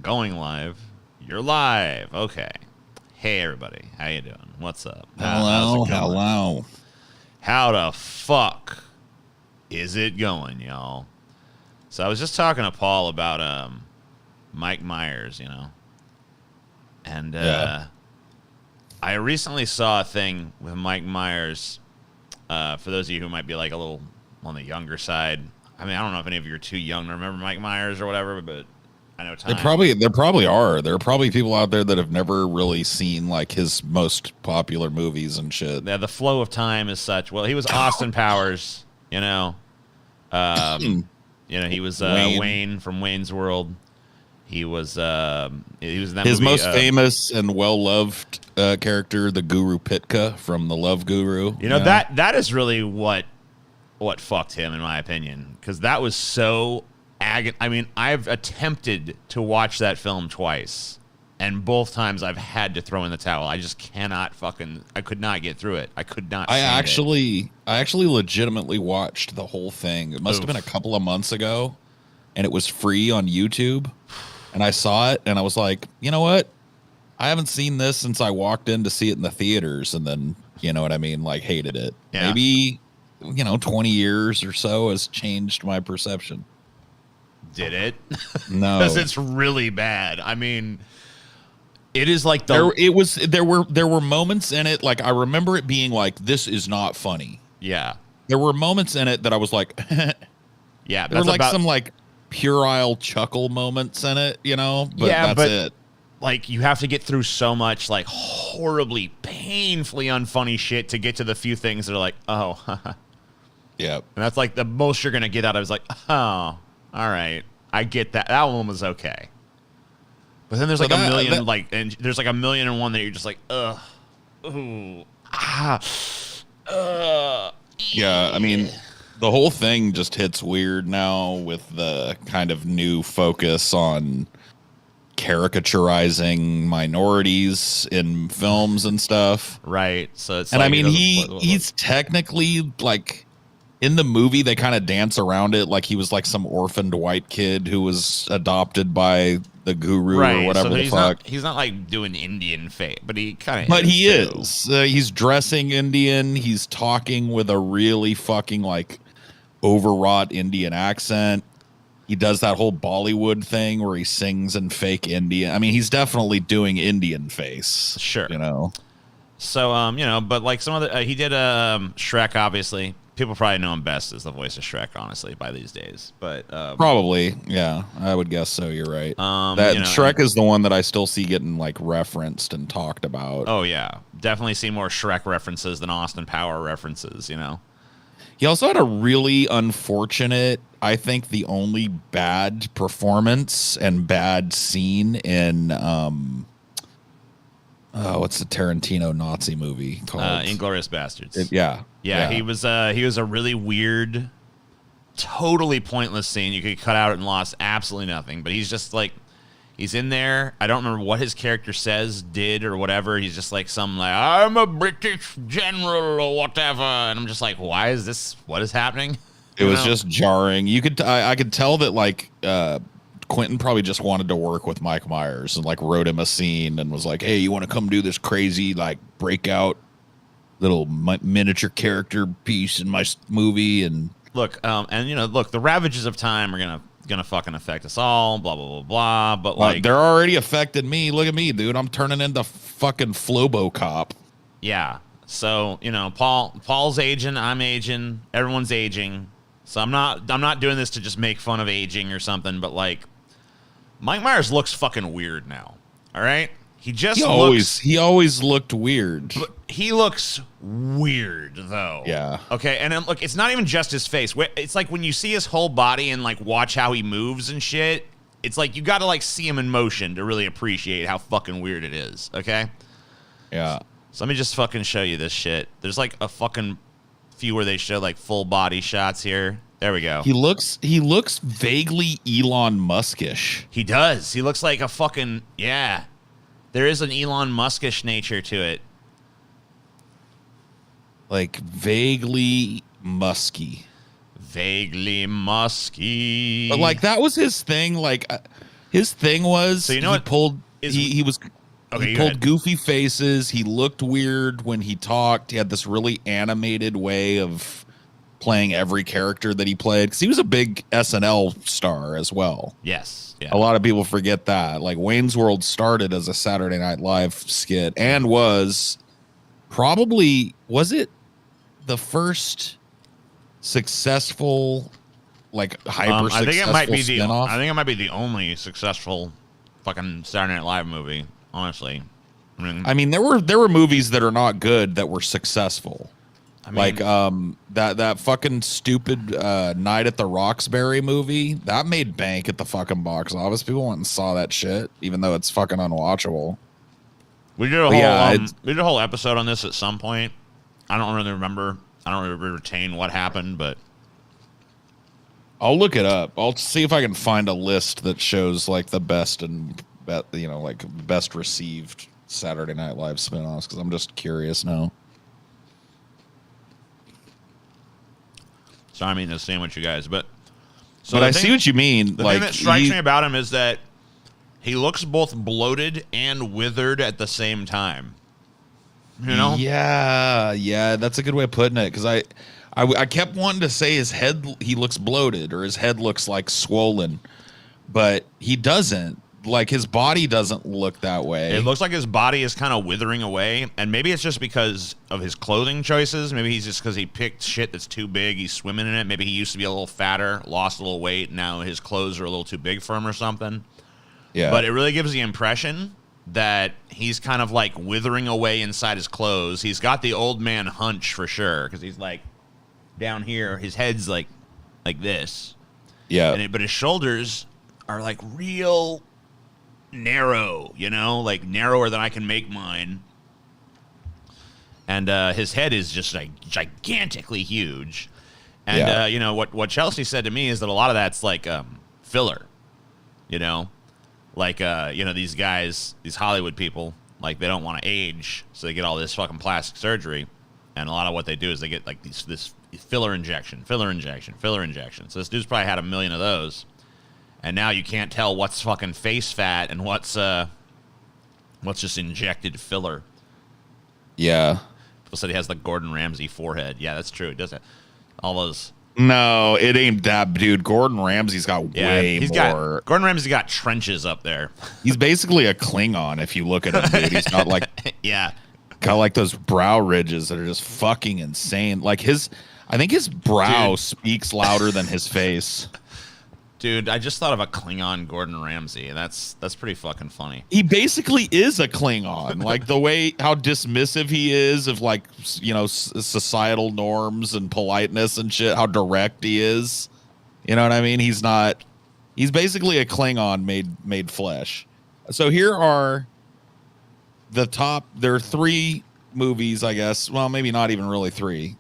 Going live. You're live. Okay. Hey everybody, how you doing? What's up? How's Hello, it going? hello. How the fuck is it going, y'all? So I was just talking to Paul about Mike Myers, and I recently saw a thing with Mike Myers. For those of you who might be like a little on the younger side, I mean, I don't know if any of you are too young to remember Mike Myers or whatever, but I know time. There probably are. There are probably people out there that have never really seen like his most popular movies and shit. Yeah, the flow of time is such. Well, he was Austin Powers, He was Wayne from Wayne's World. He was in that his movie, most famous and well-loved character, the Guru Pitka from The Love Guru. That is really what fucked him, in my opinion, because that was so I mean, I've attempted to watch that film twice, and both times I've had to throw in the towel. I just cannot I could not get through it. I could not. I actually legitimately watched the whole thing. It must have been a couple of months ago, and it was free on YouTube. And I saw it, and I was like, you know what? I haven't seen this since I walked in to see it in the theaters, and then, you know what I mean? Like, hated it. Yeah. Maybe, 20 years or so has changed my perception. Did it? No. Because it's really bad. I mean, it is like there were moments in it, like, I remember it being like, this is not funny. Yeah. There were moments in it that I was like, yeah. There were like some, like, puerile chuckle moments in it, but that's it. Like, you have to get through so much, like, horribly, painfully unfunny shit to get to the few things that are like, oh, yeah. And that's like the most you're gonna get out of is like, oh, all right, I get that. That one was okay. But then there's like a million, and there's like a million and one that you're just like, ugh, ooh, yeah. I mean, the whole thing just hits weird now with the kind of new focus on caricaturizing minorities in films and stuff. Right. So it's, and I mean, he's technically like in the movie, they kind of dance around it like he was like some orphaned white kid who was adopted by the guru or whatever the fuck. He's not like doing Indian fate, but he kind of. But he is. He's dressing Indian. He's talking with a really fucking like overwrought Indian accent. He does that whole Bollywood thing where he sings in fake Indian. I mean, he's definitely doing Indian face. Sure. So, but like some other, he did Shrek, obviously. People probably know him best as the voice of Shrek, honestly, by these days. But probably, yeah, I would guess so. You're right. Shrek is the one that I still see getting like referenced and talked about. Oh yeah, definitely see more Shrek references than Austin Power references. He also had a really unfortunate, I think, the only bad performance and bad scene in what's the Tarantino Nazi movie called? Inglourious Bastards. Yeah. He was a really weird, totally pointless scene. You could cut out and lost absolutely nothing. But he's just like, he's in there. I don't remember what his character did, or whatever. He's just like I'm a British general or whatever. And I'm just like, why is this? What is happening? It was just jarring. I could tell that like Quentin probably just wanted to work with Mike Myers and like wrote him a scene and was like, hey, you want to come do this crazy like breakout little miniature character piece in my movie? And look, the ravages of time are gonna fucking affect us all, blah blah blah blah. But like, they're already affecting me. Look at me, dude. I'm turning into fucking Flobo Cop. Yeah. So Paul's aging, I'm aging, everyone's aging. So I'm not doing this to just make fun of aging or something. But like, Mike Myers looks fucking weird now. All right. He always looked weird. But he looks weird though. Yeah. Okay. And then look, it's not even just his face. It's like when you see his whole body and like watch how he moves and shit. It's like you got to like see him in motion to really appreciate how fucking weird it is. Okay. Yeah. So let me just fucking show you this shit. There's like a fucking few where they show like full body shots here. There we go. He looks vaguely Elon Muskish. He does. He looks like a fucking, yeah. There is an Elon Muskish nature to it. Like vaguely musky. Vaguely musky. But like that was his thing. Like His thing was So you know he what pulled is- he was Okay, he go pulled ahead. goofy faces. He looked weird when he talked. He had this really animated way of playing every character that he played because he was a big SNL star as well. Yes. Yeah. A lot of people forget that. Like Wayne's World started as a Saturday Night Live skit and was it the first successful, like hyper I think it might successful be spinoff? I think it might be the only successful fucking Saturday Night Live movie. Honestly, I mean, there were movies that are not good that were successful. I mean, Like that fucking stupid Night at the Roxbury movie that made bank at the fucking box office. People went and saw that shit, even though it's fucking unwatchable. we did a But whole yeah, we did a whole episode on this at some point. I don't really remember. I don't really retain what happened, but I'll look it up. I'll see if I can find a list that shows like the best and like best received Saturday Night Live spinoffs because I'm just curious now. so I mean to sandwich you guys, but But I see what you mean. The like thing that strikes me about him is that he looks both bloated and withered at the same time. You know? Yeah, that's a good way of putting it. Because I kept wanting to say his head, he looks bloated or his head looks like swollen, but he doesn't. Like his body doesn't look that way. It looks like his body is kind of withering away, and maybe it's just because of his clothing choices. Maybe he's just because he picked shit that's too big. He's swimming in it. Maybe he used to be a little fatter, lost a little weight. Now his clothes are a little too big for him or something. Yeah, But it really gives the impression that he's kind of like withering away inside his clothes. He's got the old man hunch for sure because he's like down here. His head's like this. yeah, But his shoulders are like real narrow, you know, like narrower than I can make mine. And his head is just like gigantically huge. And Yeah. you know what Chelsea said to me is that a lot of that's like filler, you know, like you know, these guys, these Hollywood people, like they don't want to age, so they get all this fucking plastic surgery, and a lot of what they do is they get like this filler injection. So this dude's probably had 1 million of those. And now you can't tell what's fucking face fat and what's just injected filler. yeah. People said he has the Gordon Ramsay forehead. Yeah, that's true. He does that. All those. No, it ain't that, dude. Gordon Ramsay's got Yeah, way he's more. got Gordon Ramsay got trenches up there. He's basically a Klingon if you look at him, dude. He's got like Yeah. those brow ridges that are just fucking insane. Like I think his brow Dude. speaks louder than his face. Dude, I just thought of a Klingon Gordon Ramsay, and that's pretty fucking funny. He basically is a Klingon. Like the way how dismissive he is of like, you know, societal norms and politeness and shit, how direct he is. You know what I mean? He's basically a Klingon made flesh. So here are the top, there are 3 movies, I guess. Well, maybe not even really 3.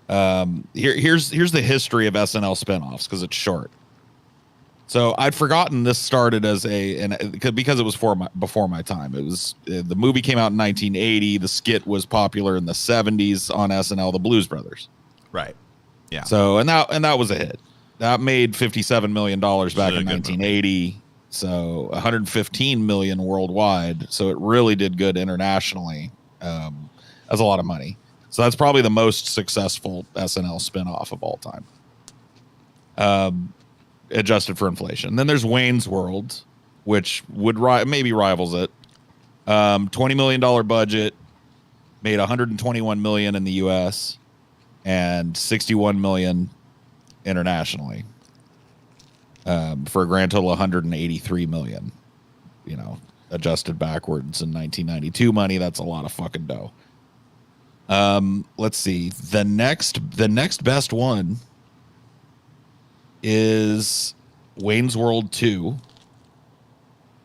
Here's the history of SNL spinoffs because it's short. So I'd forgotten this started as because it was before my time. It was the movie came out in 1980. The skit was popular in the 70s on SNL, The Blues Brothers. Right. Yeah. So and that was a hit. That made $57 million back in a good 1980. So 115 million worldwide. So it really did good internationally. That's a lot of money. So that's probably the most successful SNL spinoff of all time. Adjusted for inflation. Then there's Wayne's World, which would maybe rivals it. $20 million budget, made 121 million in the US and 61 million internationally. For a grand total of 183 million. You know, adjusted backwards in 1992 money, that's a lot of fucking dough. Let's see. The next best one is Wayne's World 2,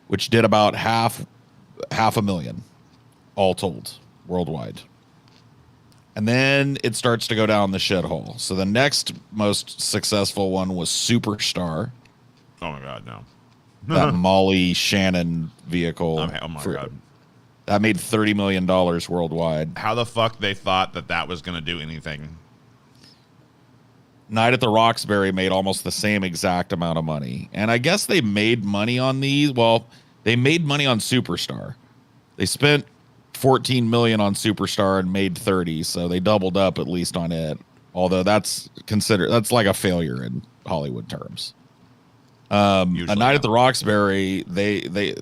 which did about half a million all told worldwide. And then it starts to go down the shithole. So the next most successful one was Superstar. Oh my God, no. That Molly Shannon vehicle. Oh my God. That made $30 million worldwide. How the fuck they thought that was going to do anything? Night at the Roxbury made almost the same exact amount of money. And I guess they made money on these. Well, they made money on Superstar. They spent 14 million on Superstar and made 30, so they doubled up at least on it. Although that's like a failure in Hollywood terms. A Night at the Roxbury, they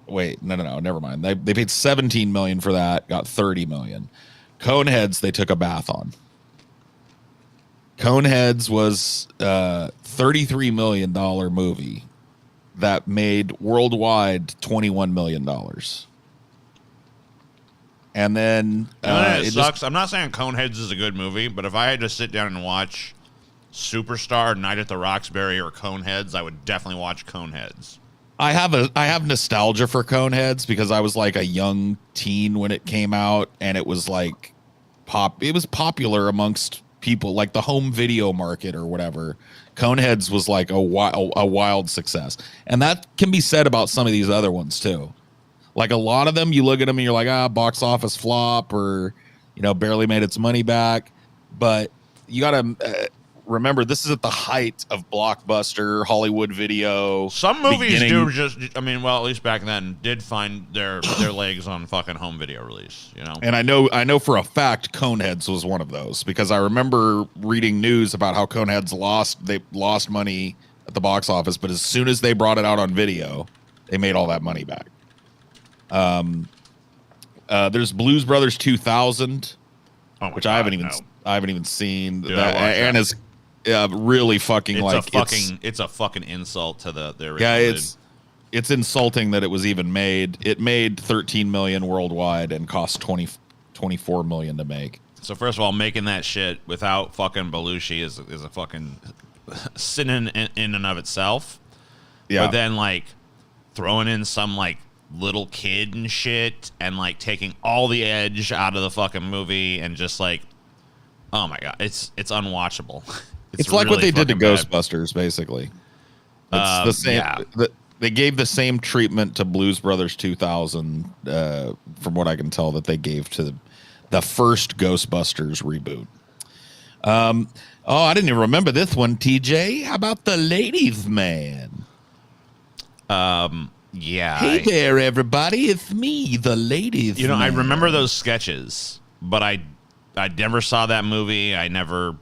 wait, no, never mind. They paid 17 million for that, got 30 million. Coneheads they took a bath on. Coneheads was a $33 million movie that made worldwide $21 million. And then it sucks. I'm not saying Coneheads is a good movie, but if I had to sit down and watch Superstar, Night at the Roxbury, or Coneheads, I would definitely watch Coneheads. I have nostalgia for Coneheads because I was like a young teen when it came out, and it was like it was popular amongst people, like the home video market or whatever. Coneheads was like a wild success, and that can be said about some of these other ones too. Like a lot of them, you look at them and you're like, box office flop, or barely made its money back. But you got to remember, this is at the height of Blockbuster, Hollywood Video. Some movies do just, at least back then, did find their legs on fucking home video release, And I know for a fact Coneheads was one of those, because I remember reading news about how Coneheads lost money at the box office, but as soon as they brought it out on video, they made all that money back. There's Blues Brothers 2000, which I haven't even seen. Dude, and is really fucking it's a fucking insult to the original. Yeah, it's insulting that it was even made. It made 13 million worldwide and cost 24 million to make. So first of all, making that shit without fucking Belushi is a fucking sin in and of itself. Yeah. But then like throwing in some like little kid and shit and like taking all the edge out of the fucking movie and just like, oh my god, it's unwatchable. It's like really what they did to Ghostbusters, basically. It's the same. Yeah. They gave the same treatment to Blues Brothers 2000, from what I can tell, that they gave to the first Ghostbusters reboot. I didn't even remember this one, TJ. How about The Ladies' Man? Yeah. Hey there, everybody. It's me, The Ladies' Man. I remember those sketches, but I never saw that movie. I never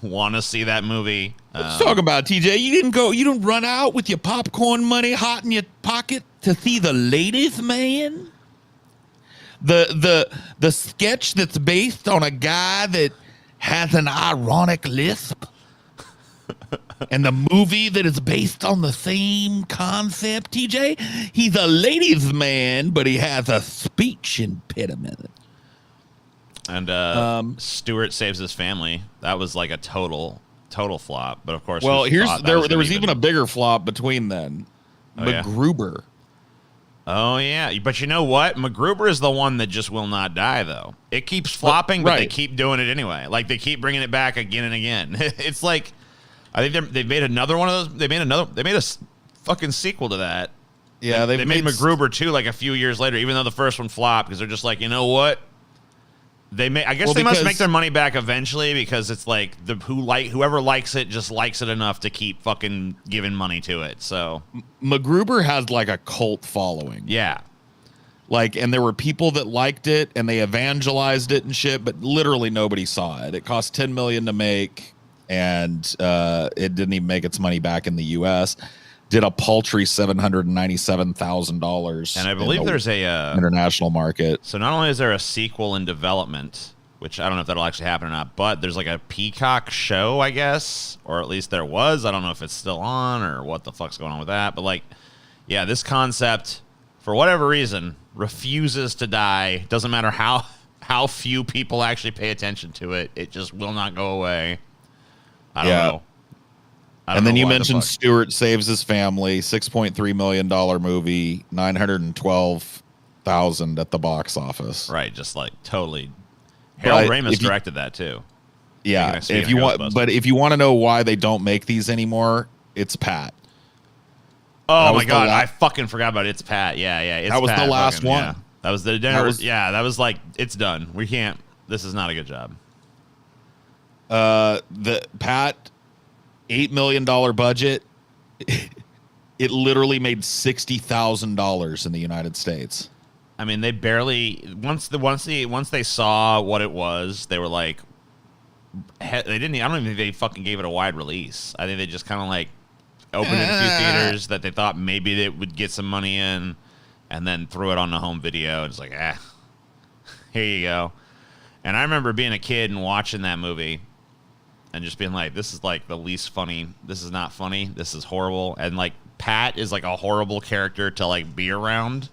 want to see that movie. Let's talk about it, TJ. You didn't run out with your popcorn money hot in your pocket to see The Ladies' Man? The sketch that's based on a guy that has an ironic lisp? And the movie that is based on the same concept, TJ? He's a ladies' man, but he has a speech impediment. And Stewart Saves His Family. That was like a total flop. But of course, there was even a bigger flop between then. MacGruber. Yeah. Oh yeah, but you know what? MacGruber is the one that just will not die, though. It keeps flopping, but they keep doing it anyway. Like they keep bringing it back again and again. It's like, I think they made another one of those. They made a fucking sequel to that. Yeah, they made MacGruber 2 like a few years later, even though the first one flopped, because they're just like, you know what? They must make their money back eventually, because it's like whoever likes it just likes it enough to keep fucking giving money to it. So MacGruber has like a cult following. Yeah. Like, and there were people that liked it and they evangelized it and shit, but literally nobody saw it. It cost $10 million to make, and it didn't even make its money back in the US. Did a paltry $797,000, and I believe there's a international market. So not only is there a sequel in development, which I don't know if that'll actually happen or not, but there's like a Peacock show, I guess, or at least there was. I don't know if it's still on or what the fuck's going on with that. But like, yeah, this concept, for whatever reason, refuses to die. Doesn't matter how few people actually pay attention to it. It just will not go away. I don't know. And then you mentioned Stewart Saves His Family, $6.3 million movie, $912,000 at the box office. Right, just like totally. Harold Ramis directed that too. Yeah, if you want to know why they don't make these anymore, it's Pat. Oh my god, I fucking forgot about It's Pat. Yeah, that was the last one. Yeah. That was the dinner. That was like, it's done. We can't. This is not a good job. The Pat $8 million budget. It literally made $60,000 in the United States. I mean, they barely once they saw what it was, they were like, they didn't. I don't even think they fucking gave it a wide release. I think they just kind of like opened it in a few theaters that they thought maybe they would get some money in, and then threw it on the home video. It's like, here you go. And I remember being a kid and watching that movie and just being like, this is like the least funny. This is not funny. This is horrible. And like Pat is like a horrible character to like be around.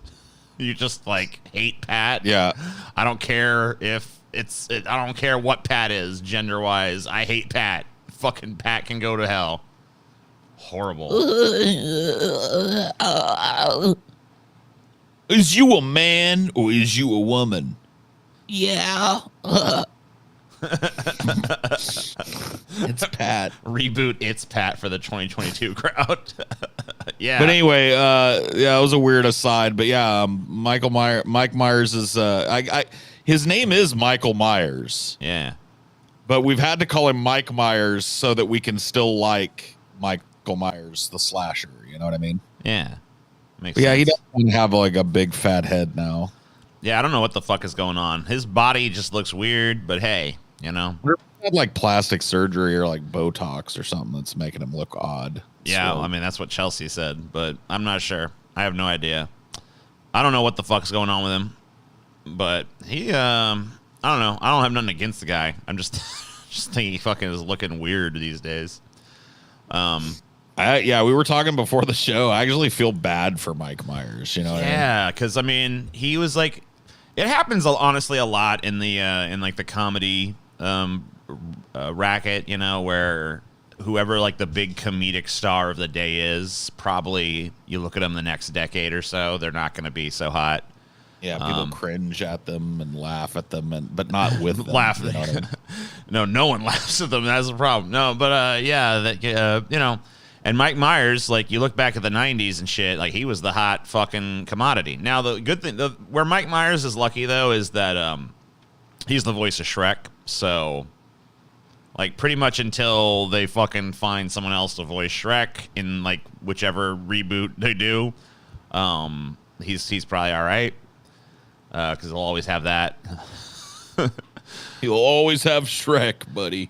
You just like hate Pat. Yeah. I don't care if I don't care what Pat is gender wise. I hate Pat. Fucking Pat can go to hell. Horrible. Is you a man or is you a woman? Yeah. It's Pat. Reboot It's Pat for the 2022 crowd. Yeah. But anyway, yeah, it was a weird aside. But yeah, Mike Myers is his name is Michael Myers. Yeah. But we've had to call him Mike Myers so that we can still like Michael Myers, the slasher. You know what I mean? Yeah. Makes Yeah, sense. he doesn't have like a big fat head now. Yeah, I don't know what the fuck is going on. His body just looks weird, but hey, you know. He had like plastic surgery or like Botox or something that's making him look odd. Yeah, So- I mean, that's what Chelsea said, but I'm not sure. I have no idea. I don't know what the fuck's going on with him, but he, I don't know. I don't have nothing against the guy. I'm just, just think he fucking is looking weird these days. Yeah, we were talking before the show. I actually feel bad for Mike Myers. You know what I mean? Yeah, because I mean, he was like, it happens honestly a lot in the in like the comedy racket, you know, where whoever like the big comedic star of the day is, probably you look at them the next decade or so, they're not going to be so hot. Yeah, people cringe at them and laugh at them, but not with them. Laugh. You know what I mean? No one laughs at them. That's the problem. No, but yeah, that you know, and Mike Myers, like you look back at the '90s and shit, like he was the hot fucking commodity. Now the good thing, where Mike Myers is lucky though, is that he's the voice of Shrek, so like pretty much until they fucking find someone else to voice Shrek in like whichever reboot they do, he's probably all right. Because he'll always have that. He'll always have Shrek, buddy.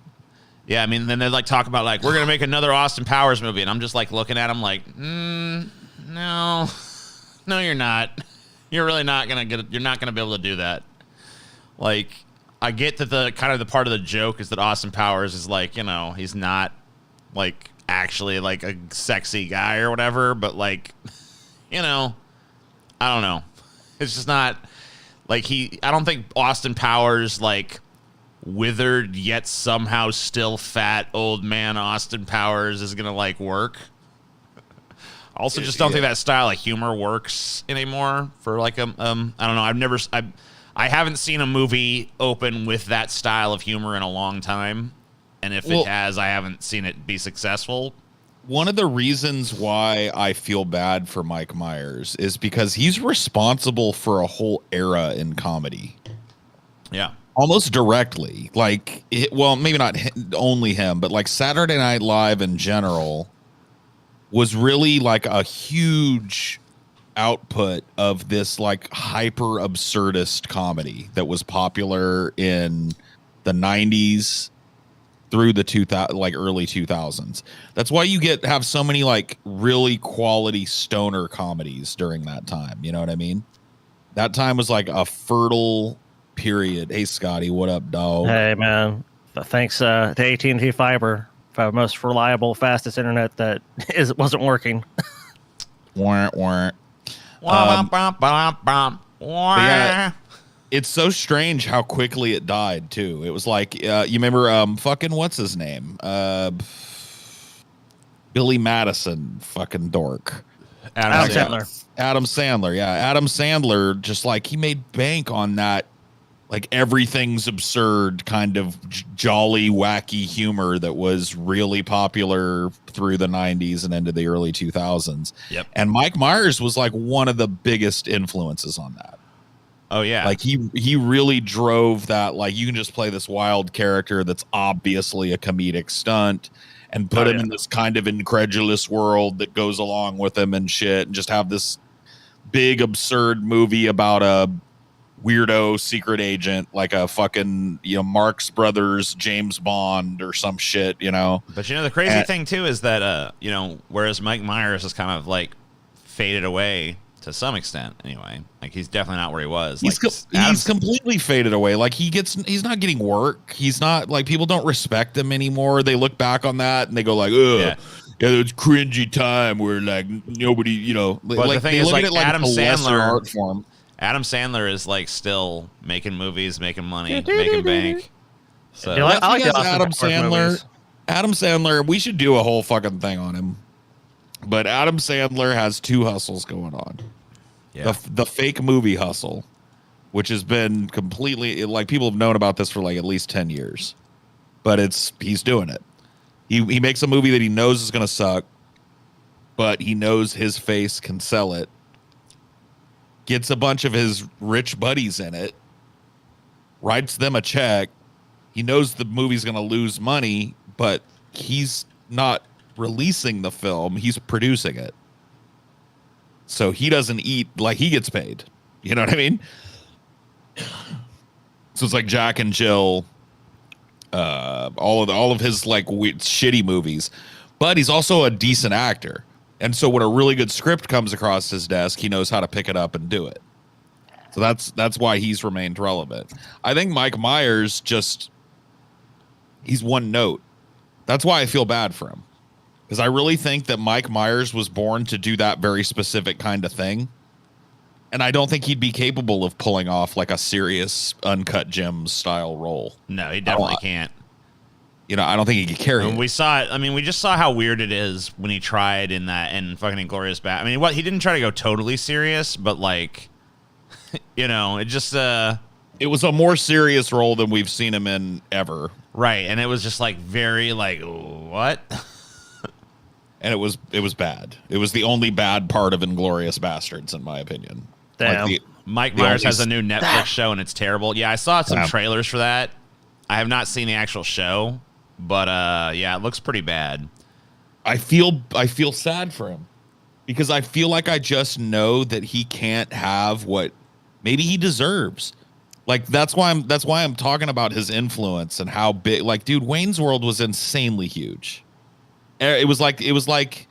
Yeah, I mean, then they like talk about like we're gonna make another Austin Powers movie, and I'm just like looking at him like, no, you're not. You're really not gonna get. You're not gonna be able to do that. Like, I get that the kind of the part of the joke is that Austin Powers is like, you know, he's not like actually like a sexy guy or whatever, but like, you know, I don't know. It's just not. Like I don't think Austin Powers, like withered yet somehow still fat old man Austin Powers is gonna like work. I also just don't think that style of humor works anymore for like I don't know. I haven't seen a movie open with that style of humor in a long time, and if it has, I haven't seen it be successful. One of the reasons why I feel bad for Mike Myers is because he's responsible for a whole era in comedy. Yeah. Almost directly. Like, well, maybe not only him, but like Saturday Night Live in general was really like a huge output of this like hyper absurdist comedy that was popular in the 90s through the early 2000s. That's why you have so many like really quality stoner comedies during that time. You know what I mean? That time was like a fertile period. Hey, Scotty, what up, dog? Hey, man. Thanks to AT&T Fiber for the most reliable, fastest internet that wasn't working. Warrant. Yeah, it's so strange how quickly it died too. It was like you remember fucking what's his name? Billy Madison, fucking dork. Adam Sandler. Adam Sandler, yeah. Adam Sandler just like he made bank on that like everything's absurd kind of jolly wacky humor that was really popular through the 90s and into the early 2000s. Yep. And Mike Myers was like one of the biggest influences on that. Oh yeah. Like he really drove that. Like, you can just play this wild character that's obviously a comedic stunt and put him in this kind of incredulous world that goes along with him and shit, and just have this big absurd movie about a weirdo secret agent, like a fucking, Marx Brothers James Bond or some shit, But the crazy thing too is that whereas Mike Myers is kind of like faded away to some extent anyway. Like, he's definitely not where he was. He's completely faded away. Like, he's not getting work. He's not, like, people don't respect him anymore. They look back on that and they go like, ugh. Yeah, it's cringy time where like nobody, But like, the thing is, like, Adam Sandler, art form. Adam Sandler is like still making movies, making money, making bank. So I like Adam Sandler. Movies. Adam Sandler, we should do a whole fucking thing on him. But Adam Sandler has two hustles going on. Yeah. The fake movie hustle, which has been completely, like, people have known about this for like at least 10 years. But he's doing it. He makes a movie that he knows is going to suck, but he knows his face can sell it. Gets a bunch of his rich buddies in it, writes them a check. He knows the movie's going to lose money, but he's not releasing the film. He's producing it. So he doesn't eat, like, he gets paid. You know what I mean? So it's like Jack and Jill, all of his like weird, shitty movies. But he's also a decent actor. And so when a really good script comes across his desk, he knows how to pick it up and do it. So that's why he's remained relevant. I think Mike Myers he's one note. That's why I feel bad for him. Because I really think that Mike Myers was born to do that very specific kind of thing. And I don't think he'd be capable of pulling off like a serious Uncut Gems style role. No, he definitely can't. I don't think he could carry it. We saw it. I mean, we just saw how weird it is when he tried in fucking Inglourious Basterds. I mean, he didn't try to go totally serious, but like, it just it was a more serious role than we've seen him in ever. Right, and it was just like very like, what? And it was bad. It was the only bad part of Inglourious Basterds, in my opinion. Damn. Like Mike Myers has a new Netflix show and it's terrible. Yeah, I saw some trailers for that. I have not seen the actual show, but yeah, it looks pretty bad. I feel sad for him because I feel like I just know that he can't have what maybe he deserves. Like, that's why I'm talking about his influence and how big. Like, dude, Wayne's World was insanely huge. It was like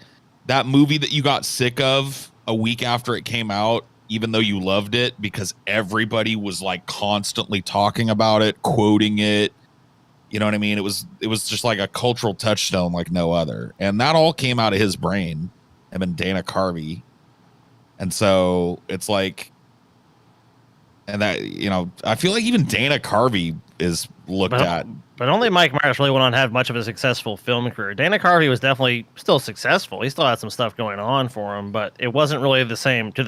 that movie that you got sick of a week after it came out, even though you loved it, because everybody was like constantly talking about it, quoting it. You know what I mean? It was just like a cultural touchstone like no other. And that all came out of his brain, him and Dana Carvey. And so it's like, and that, I feel like even Dana Carvey is looked at. But only Mike Myers really went on to have much of a successful film career. Dana Carvey was definitely still successful. He still had some stuff going on for him, but it wasn't really to the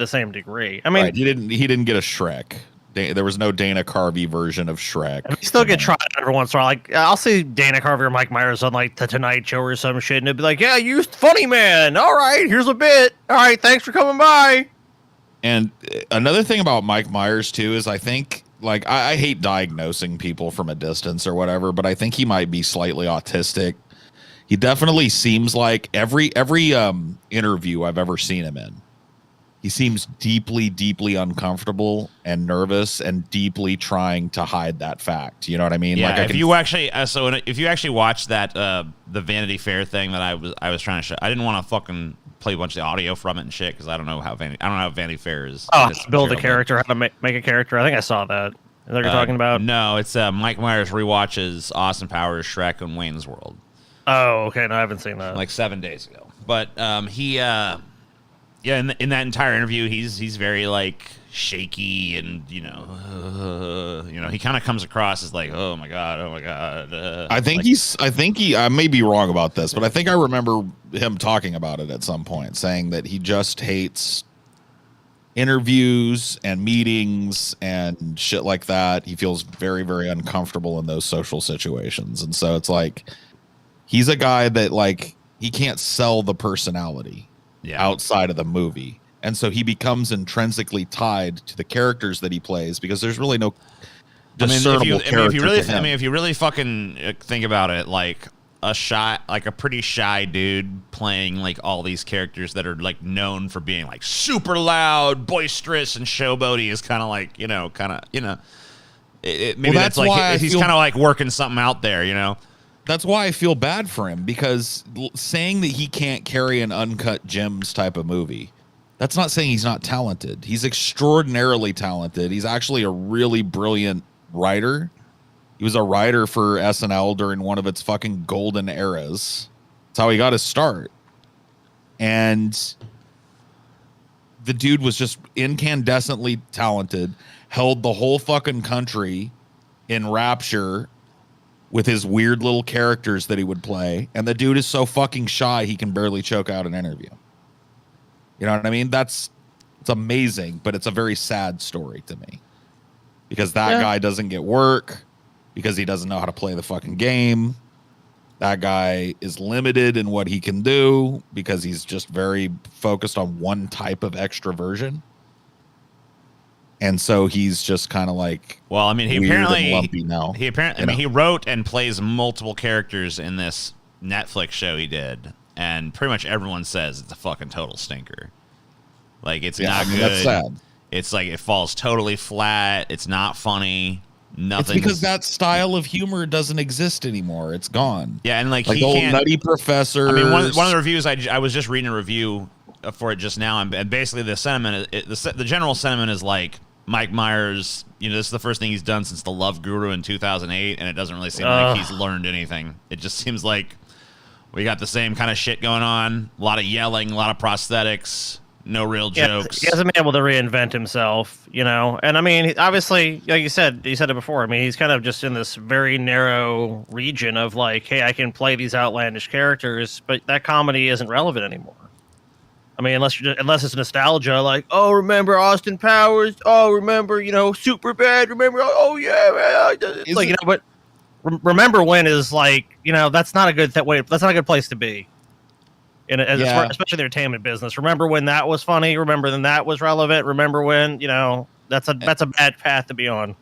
same degree. I mean, right. He didn't get a Shrek. There was no Dana Carvey version of Shrek. He still get tried every once in a while. Like, I'll see Dana Carvey or Mike Myers on like the Tonight Show or some shit, and it'd be like, "Yeah, you funny man. All right, here's a bit. All right, thanks for coming by." And another thing about Mike Myers too is I think, like, I hate diagnosing people from a distance or whatever, but I think he might be slightly autistic. He definitely seems like every interview I've ever seen him in, he seems deeply, deeply uncomfortable and nervous and deeply trying to hide that fact. You know what I mean? Yeah. Like, if you actually watch that the Vanity Fair thing that I was trying to show, I didn't want to fucking play a bunch of the audio from it and shit because I don't know how Vanity Fair is. Oh, build a character, how to make a character. I think I saw that. Is that what you're talking about? No, it's Mike Myers rewatches Austin Powers, Shrek, and Wayne's World. Oh, okay. No, I haven't seen that. Like 7 days ago. But he in that entire interview, he's very like shaky and he kind of comes across as like, oh my god. I may be wrong about this, but I think I remember him talking about it at some point, saying that he just hates interviews and meetings and shit like that. He feels very, very uncomfortable in those social situations, and so it's like he's a guy that, like, he can't sell the personality outside of the movie. And so he becomes intrinsically tied to the characters that he plays because there's really no discernible character to him. if you really fucking think about it, like a pretty shy dude playing like all these characters that are like known for being like super loud, boisterous, and showboaty is kind of like, maybe that's like he's kind of like working something out there, you know. That's why I feel bad for him, because saying that he can't carry an Uncut Gems type of movie, that's not saying he's not talented. He's extraordinarily talented. He's actually a really brilliant writer. He was a writer for SNL during one of its fucking golden eras. That's how he got his start. And the dude was just incandescently talented, held the whole fucking country in rapture with his weird little characters that he would play. And the dude is so fucking shy, he can barely choke out an interview. You know what I mean? It's amazing, but it's a very sad story to me. Because that guy doesn't get work, because he doesn't know how to play the fucking game. That guy is limited in what he can do because he's just very focused on one type of extroversion. And so he's just kind of like, well, I mean, he wrote and plays multiple characters in this Netflix show he did, and pretty much everyone says it's a fucking total stinker. Like, it's not good. That's sad. It's like it falls totally flat. It's not funny. Nothing. It's because that style of humor doesn't exist anymore. It's gone. Yeah, and like he the old Nutty Professor. I mean, one of the reviews I was just reading a review for it just now, and basically the sentiment, the general sentiment is like, Mike Myers, this is the first thing he's done since The Love Guru in 2008, and it doesn't really seem like he's learned anything. It just seems like we got the same kind of shit going on. A lot of yelling, a lot of prosthetics, no real jokes. He hasn't been able to reinvent himself, And I mean, obviously, like you said it before. I mean, he's kind of just in this very narrow region of like, hey, I can play these outlandish characters, but that comedy isn't relevant anymore. I mean, unless it's nostalgia, like, oh, remember Austin Powers? Oh, remember, Superbad? Remember? Oh, yeah, man. Like, but remember when is like, that's not a good way. That's not a good place to be. Especially the entertainment business. Remember when that was funny? Remember when that was relevant? Remember when, that's a bad path to be on.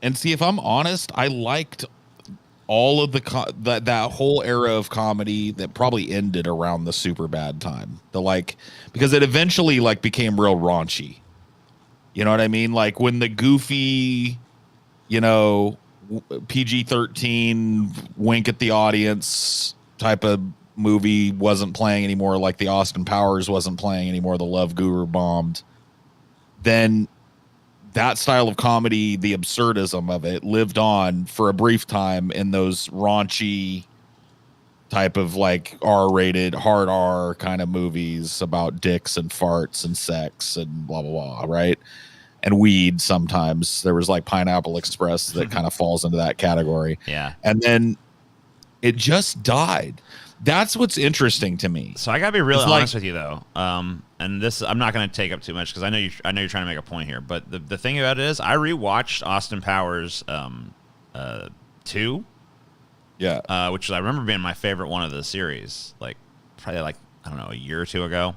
And see, if I'm honest, I liked all of that whole era of comedy that probably ended around the Superbad time. Because it eventually became real raunchy. You know what I mean? Like when the goofy, PG-13 wink at the audience type of movie wasn't playing anymore, like the Austin Powers wasn't playing anymore, the Love Guru bombed, then that style of comedy, the absurdism of it, lived on for a brief time in those raunchy type of like R-rated, hard R kind of movies about dicks and farts and sex and blah, blah, blah, right? And weed sometimes. There was like Pineapple Express that kind of falls into that category. Yeah. And then it just died. That's what's interesting to me. So I gotta be really honest with you, though. And this, I'm not gonna take up too much because I know you're trying to make a point here. But the thing about it is, I rewatched Austin Powers 2. Yeah. Which I remember being my favorite one of the series. Probably I don't know, a year or two ago.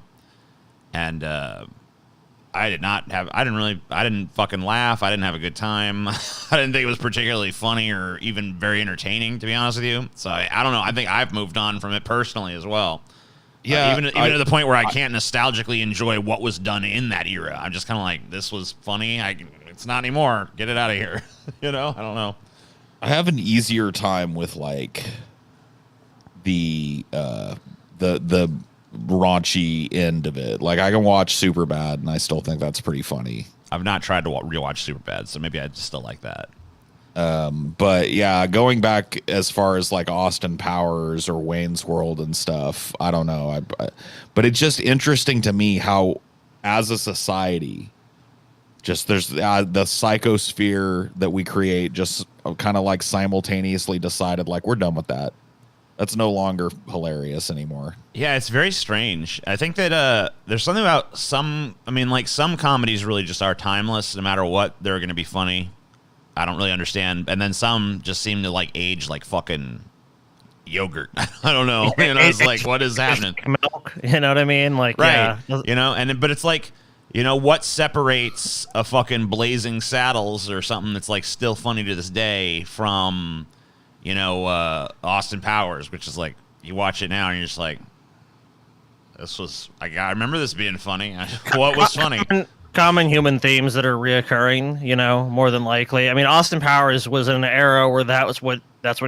And I didn't fucking laugh. I didn't have a good time. I didn't think it was particularly funny or even very entertaining, to be honest with you. So I don't know. I think I've moved on from it personally as well. Yeah. Even to the point where I can't nostalgically enjoy what was done in that era. I'm just kind of like, this was funny. It's not anymore. Get it out of here. I don't know. I have an easier time with the raunchy end of it. Like I can watch Superbad and I still think that's pretty funny. I've not tried to rewatch Superbad, so maybe I just still like that. But yeah, going back as far as like Austin Powers or Wayne's World and stuff, I don't know. But it's just interesting to me how, as a society, just there's the psychosphere that we create just kind of like simultaneously decided like we're done with that. That's no longer hilarious anymore. Yeah, it's very strange. I think that there's something about some comedies really just are timeless. No matter what, they're going to be funny. I don't really understand. And then some just seem to age like fucking yogurt. I don't know. You know, it's like, what is happening? Milk, you know what I mean? Like, Right. yeah. You know, but it's like, you know, what separates a fucking Blazing Saddles or something that's like still funny to this day from, you know, Austin Powers, which is like, you watch it now and you're just like, this was, I remember this being funny. What was funny? Common human themes that are reoccurring, you know, more than likely. I mean, Austin Powers was in an era where that's what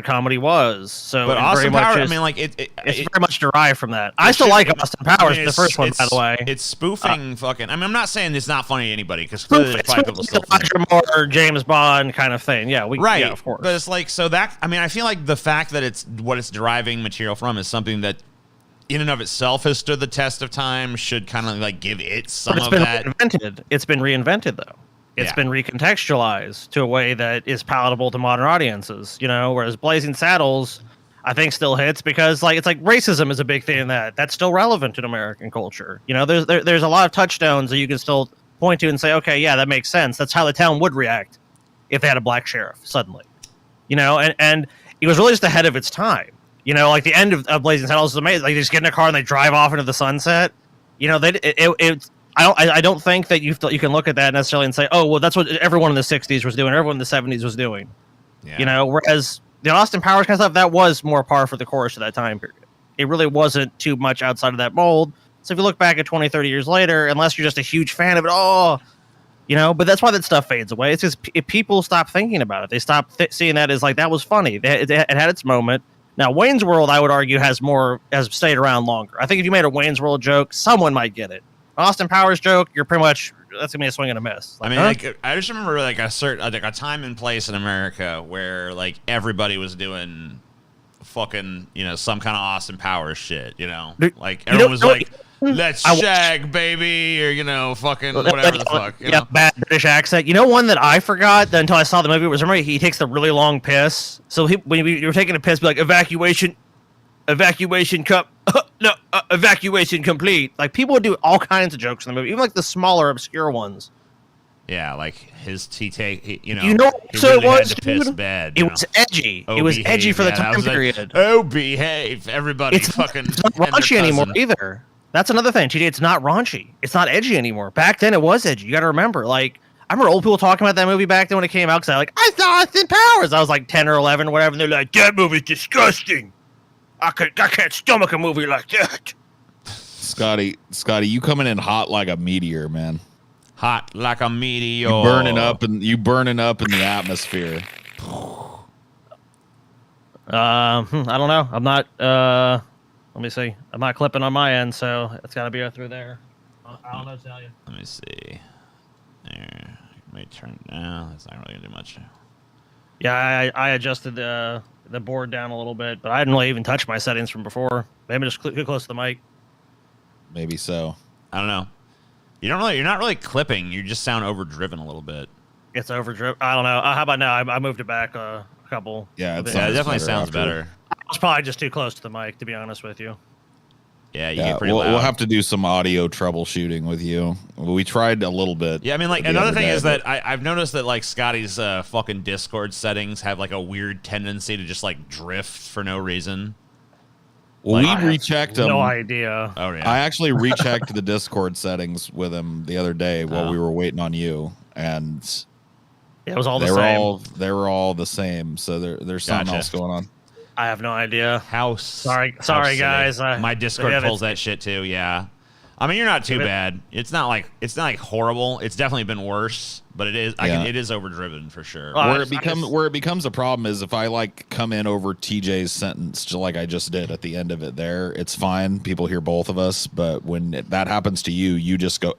comedy was. So, But Austin Powers, I mean, like it's very much derived from that. I still like Austin Powers, the first one, by the way. It's spoofing fucking. I mean, I'm not saying it's not funny to anybody because clearly there's probably people still funny. Roger Moore, James Bond kind of thing. Yeah, right. Yeah, of course. But it's like, so that, I mean, I feel like the fact that it's what it's deriving material from is something that in and of itself has stood the test of time, should kind of like give it some of that. Reinvented. It's been reinvented, though. It's been recontextualized to a way that is palatable to modern audiences, you know, whereas Blazing Saddles, I think, still hits because, like, it's like racism is a big thing in that's still relevant in American culture. You know, there's a lot of touchstones that you can still point to and say, okay, yeah, that makes sense. That's how the town would react if they had a black sheriff suddenly, you know, and it was really just ahead of its time. You know, like the end of Blazing Saddles is amazing. Like they just get in a car and they drive off into the sunset. You know, I don't think that you can look at that necessarily and say, oh, well, that's what everyone in the 60s was doing, everyone in the 70s was doing. Yeah. You know, whereas the Austin Powers kind of stuff, that was more par for the course of that time period. It really wasn't too much outside of that mold. So if you look back at 20, 30 years later, unless you're just a huge fan of it, you know, but that's why that stuff fades away. It's just if people stop thinking about it. They stop seeing that as like, that was funny. It had its moment. Now, Wayne's World, I would argue, has stayed around longer. I think if you made a Wayne's World joke, someone might get it. Austin Powers joke, you're pretty much, that's gonna be a swing and a miss. Like, I mean, like, I just remember like a time and place in America where like everybody was doing fucking, you know, some kind of Austin Powers shit, you know, like everyone was like, let's shag, baby, or, you know, fucking whatever the fuck. You know? Bad British accent. You know, one that I forgot until I saw the movie was, remember, he takes the really long piss. So when you're taking a piss, be like, evacuation cup, no, evacuation complete. Like, people would do all kinds of jokes in the movie, even like the smaller, obscure ones. Yeah, like you know, so really it was, piss bad. It was edgy. It was edgy for the time period. Like, oh, behave, everybody. It's not raunchy anymore either. That's another thing, TJ. It's not raunchy. It's not edgy anymore. Back then, it was edgy. You got to remember. Like, I remember old people talking about that movie back then when it came out because I saw Austin Powers. I was like 10 or 11 or whatever, and they're like, that movie's disgusting. I can't stomach a movie like that. Scotty, you coming in hot like a meteor, man. Hot like a meteor. You burning up in the atmosphere. I don't know. I'm not. Let me see. I'm not clipping on my end, so it's got to be through there. I don't know what to tell you. Let me see. There. May turn. No, that's not really gonna do much. Yeah, I adjusted the board down a little bit, but I didn't really even touch my settings from before. Maybe just get close to the mic. Maybe so. I don't know. You're not really clipping. You just sound overdriven a little bit. It's overdriven. I don't know. How about now? I moved it back a couple. Yeah, it definitely sounds better. I was probably just too close to the mic, to be honest with you. Yeah, you get pretty loud. We'll have to do some audio troubleshooting with you. We tried a little bit. Yeah, I mean, like, another thing is that I've noticed that, like, Scotty's fucking Discord settings have, like, a weird tendency to just, like, drift for no reason. Well, we rechecked them. No idea. Oh, yeah. I actually rechecked the Discord settings with him the other day while we were waiting on you, and it was all the same. They were all the same. So there's something else going on. I have no idea. Sorry, guys. My Discord pulls that shit too. Yeah, I mean, you're not too bad. It's not like horrible. It's definitely been worse, but it is. It is overdriven for sure. Where it becomes a problem is if I like come in over TJ's sentence, just like I just did at the end of it. There, it's fine. People hear both of us, but when that happens to you, you just go.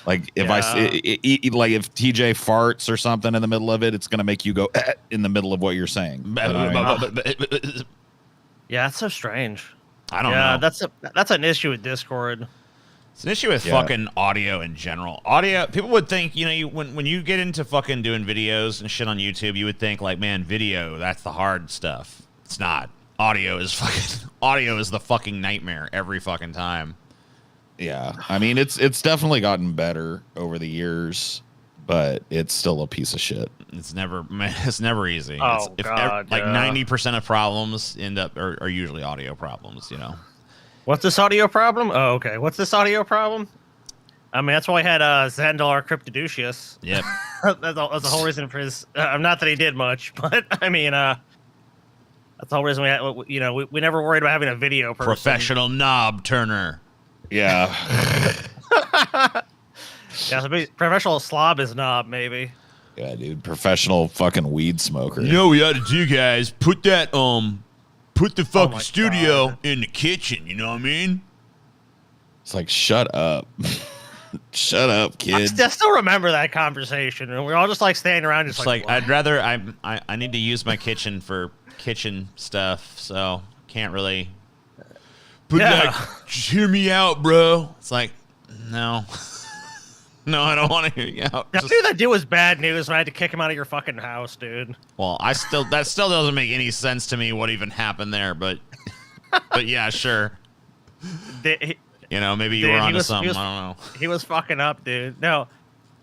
Like if if TJ farts or something in the middle of it, it's gonna make you go in the middle of what you're saying. Yeah, it's so strange. I don't know. That's an issue with Discord. It's an issue with fucking audio in general. Audio, people would think, you know, when you get into fucking doing videos and shit on YouTube, you would think like, man, video, that's the hard stuff. It's not. Audio is the fucking nightmare every fucking time. Yeah, I mean it's definitely gotten better over the years, but it's still a piece of shit. It's never easy. Oh, God, like yeah. 90% of problems are usually audio problems, you know. What's this audio problem? Oh, okay. What's this audio problem? I mean, that's why I had Xandar Cryptoducius. Yep. That's the whole reason for his. Not that he did much, but I mean, that's the whole reason we had. You know, we never worried about having a video person. Professional knob turner. Yeah. Yeah, so professional slob is knob, maybe. Yeah, dude. Professional fucking weed smoker. You know what we ought to do, guys? Put the fucking my studio God. in the kitchen. You know what I mean? It's like, shut up. Shut up, I kid. still remember that conversation, and we're all just like standing around, just It's like what? I'd rather I need to use my kitchen for kitchen stuff, so can't really. But Yeah. like, just hear me out, bro. It's like, no, no, I don't want to hear you out. I Just- knew that dude was bad news when I had to kick him out of your fucking house, dude. well, that still doesn't make any sense to me. What even happened there? But yeah, sure. You know, maybe you Dude, were he onto was- something. he was- I don't know. He was fucking up, dude. No,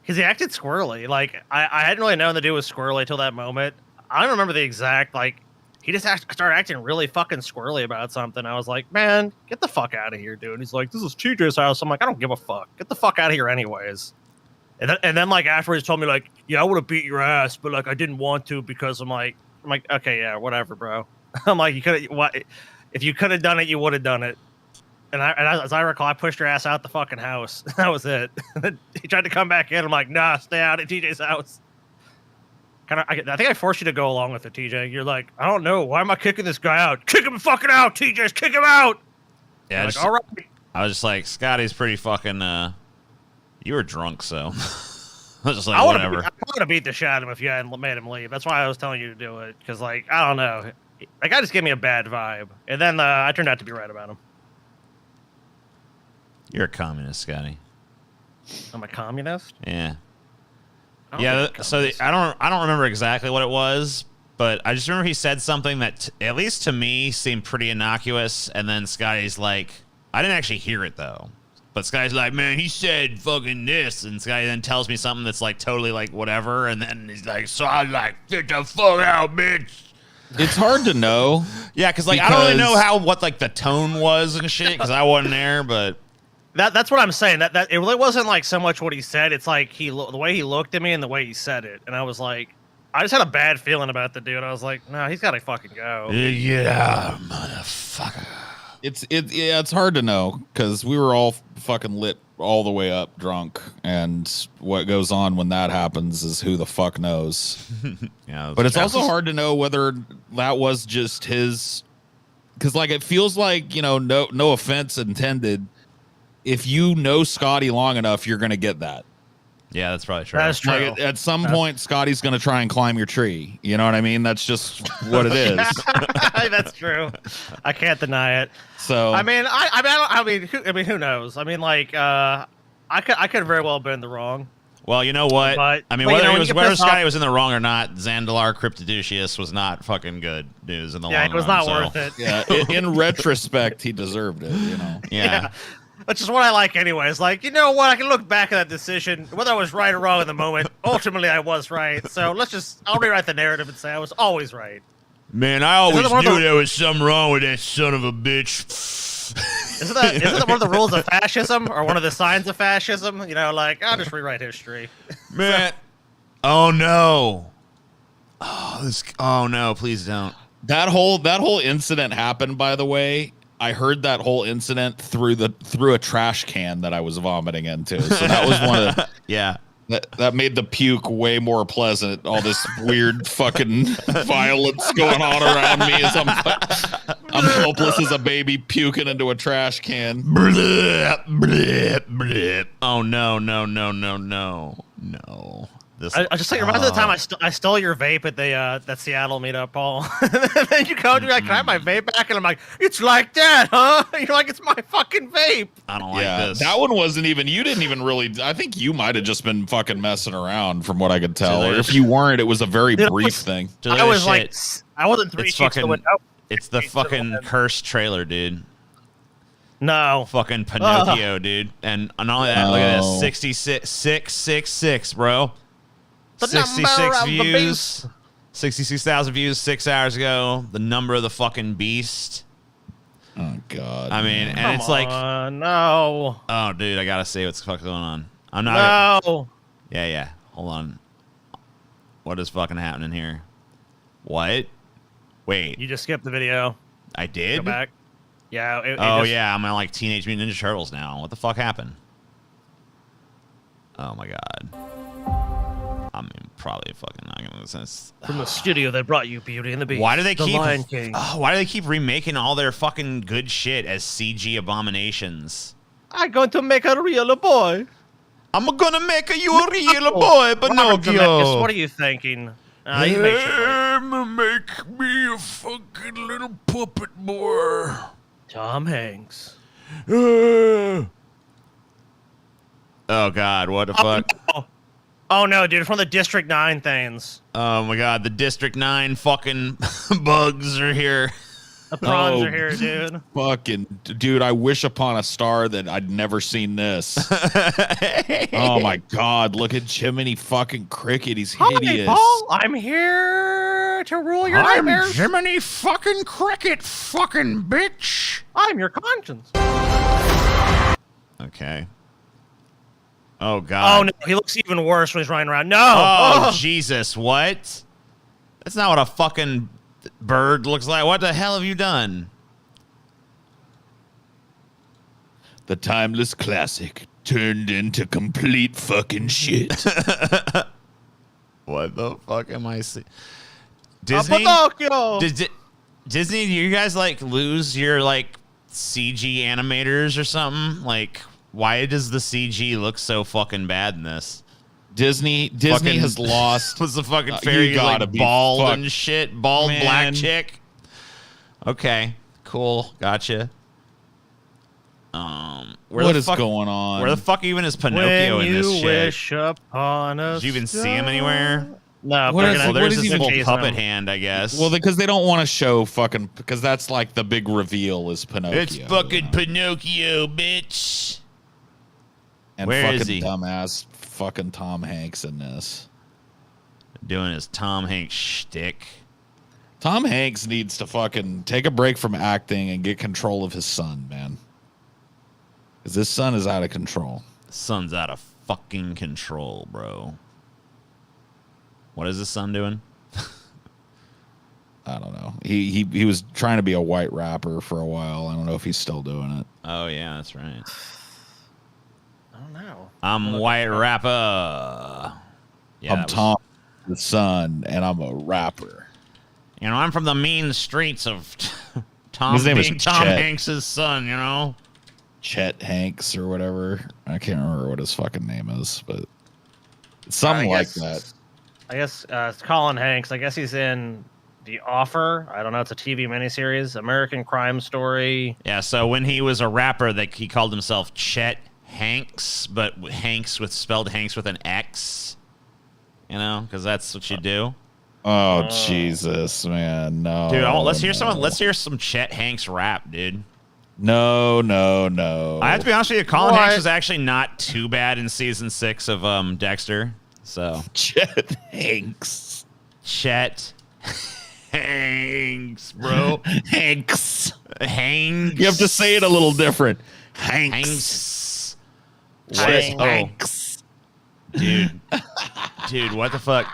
because he acted squirrely. Like I hadn't really known the dude was squirrely till that moment. I don't remember the exact like. He just started acting really fucking squirrely about something. I was like, man, get the fuck out of here, dude. He's like, this is TJ's house. I'm like, I don't give a fuck. Get the fuck out of here, anyways. And then like afterwards, he told me like, yeah, I would have beat your ass, but like I didn't want to because I'm like, okay, yeah, whatever, bro. I'm like, you could have what if you could have done it, you would have done it. And as I recall, I pushed your ass out the fucking house. That was it. He tried to come back in. I'm like, nah, stay out at TJ's house. I think I forced you to go along with it, TJ. You're like, I don't know. Why am I kicking this guy out? Kick him fucking out, TJ's kick him out. Yeah, Like, all right. I was just like, Scotty's pretty fucking. You were drunk, so I was just like, I would whatever. have beat the shit out of him if you hadn't made him leave. That's why I was telling you to do it. Because, like, I don't know. That guy just gave me a bad vibe. And then I turned out to be right about him. You're a communist, Scotty. I'm a communist? Yeah. I don't Yeah. think I'm a So communist. I don't remember exactly what it was, but I just remember he said something that at least to me seemed pretty innocuous, and then Scotty's like, I didn't actually hear it though. But Scotty's like, man, he said fucking this, and Scotty then tells me something that's like totally like whatever, and then he's like, so I like get the fuck out, bitch. It's hard to know. Yeah, because like I don't really know Because- what like the tone was and shit, because I wasn't there, but That's what I'm saying. That it really wasn't like so much what he said. It's like the way he looked at me and the way he said it, and I was like, I just had a bad feeling about the dude. I was like, no, he's got to fucking go. get out, motherfucker. It's hard to know because we were all fucking lit all the way up drunk, and what goes on when that happens is who the fuck knows. Yeah, But it's also hard to know whether that was just his, because like it feels like, you know, no offense intended, if you know Scotty long enough, you're gonna get that. Yeah, that's probably true. That's true. Like at some point, Scotty's gonna try and climb your tree. You know what I mean? That's just what it is. That's true. I can't deny it. So I mean, who knows? I mean, like, I could very well have been in the wrong. Well, you know what? But- I mean, but, you know, when you get whether pissed Scotty off- was in the wrong or not, Zandalar Cryptoducius was not fucking good news in the Yeah, long it was run, not so- worth it. yeah, in retrospect, he deserved it. You know. Yeah. Which is what I like anyways. Like, you know what? I can look back at that decision, whether I was right or wrong in the moment. Ultimately, I was right. So I'll rewrite the narrative and say I was always right. Man, I always Isn't it one of knew the- there was something wrong with that son of a bitch. Isn't that one of the rules of fascism or one of the signs of fascism? You know, like, I'll just rewrite history. Man. Oh no. Oh no, please don't. That whole incident happened, by the way. I heard that whole incident through a trash can that I was vomiting into. So that was one of Yeah. that made the puke way more pleasant. All this weird fucking violence going on around me as I'm helpless as a baby puking into a trash can. Blip, blip, blip. Oh no, no, no, no, no. No. This I just like reminds me of the time I stole your vape at the that Seattle meetup, Paul. And then you come to me like, "Can I have my vape back?" And I'm like, "It's like that, huh?" You're like, "It's my fucking vape." I don't Yeah, like this. that one wasn't even. You didn't even really. I think you might have just been fucking messing around, from what I could tell. Or if you weren't, it was a very Dude, brief thing. I was Shit. like, I wasn't 3 It's sheets to the fucking- window. It's the fucking cursed trailer, dude. No. Fucking Pinocchio, dude. And not only that, look at No. this. 666, bro. The 66 number of the views. beast. 66,000 views 6 hours ago. The number of the fucking beast. Oh God. I mean, man. and it's like, no. oh, dude, I gotta say what's the fuck going on. I'm not. No. Yeah. Hold on. What is fucking happening here? What? Wait, You just skipped the video. I did? Go back. Yeah. Oh, yeah, I'm on like Teenage Mutant Ninja Turtles now. What the fuck happened? Oh my god. I mean, probably fucking not gonna sense. From the studio that brought you Beauty and the Beast. Why do they the keep? Lion King. Why do they keep remaking all their fucking good shit as CG abominations? I'm going to make a real boy. I'm gonna make you a real boy, Robert Pinocchio. Zemeckis, what are you thinking? You make shit right. Make me a fucking little puppet boy. Tom Hanks. Oh god, what the fuck? Oh no, dude, from the District 9 things. Oh my god, the District 9 fucking bugs are here. The prawns Oh. are here, dude. Fucking dude, I wish upon a star that I'd never seen this. Oh my God, look at Jiminy fucking Cricket. He's Hi, hideous. Paul. I'm here to rule your nightmares. Jiminy fucking Cricket, fucking bitch. I'm your conscience. Okay. Oh god. Oh no, he looks even worse when he's running around. No. Oh, Jesus, what? That's not what a fucking bird looks like. What the hell have you done? The timeless classic turned into complete fucking shit. What the fuck am I seeing? Disney? Pinocchio. Disney, do you guys like lose your like CG animators or something? Like, why does the CG look so fucking bad in this? Disney Fucking- has lost. Was the fucking You fairy gotta like be bald fuck- and shit? Bald Man. black chick? Okay, cool, gotcha. Where What the is fuck, going on? Where the fuck even is Pinocchio when in this you shit? wish upon a Did you even see him anywhere? No, What they're is- gonna, Well, there's is this he little chasing puppet him. hand, I guess. Well, because they don't want to show fucking, because that's like the big reveal is Pinocchio. it's fucking you know? Pinocchio, bitch. And Where fucking is he? dumbass fucking Tom Hanks in this. Doing his Tom Hanks shtick. Tom Hanks needs to fucking take a break from acting and get control of his son, man. Because his son is out of control. The son's out of fucking control, bro. What is his son doing? I don't know. He was trying to be a white rapper for a while. I don't know if he's still doing it. Oh, yeah, that's right. I don't know. I'm white rapper. Yeah, I'm that was- Tom, the son, and I'm a rapper. You know, I'm from the mean streets of Tom, His name is being Tom Chet. Hanks' son, you know? Chet Hanks or whatever. I can't remember what his fucking name is, but it's something I like guess- that. I guess it's Colin Hanks. I guess he's in The Offer. I don't know. It's a TV miniseries. American Crime Story. Yeah, so when he was a rapper, he called himself Chet Hanks, but Hanks spelled Hanks with an X. You know, because that's what you do. Oh Jesus, man, no, Dude, let's hear no. let's hear some Chet Hanks rap, dude. No. I have to be honest with you, Colin What? Hanks was actually not too bad in season 6 of Dexter. So Chet Hanks. Chet Hanks, bro. Hanks. Hanks. You have to say it a little different. Hanks. Hanks. Hanks. Hanks. Dude, what the fuck?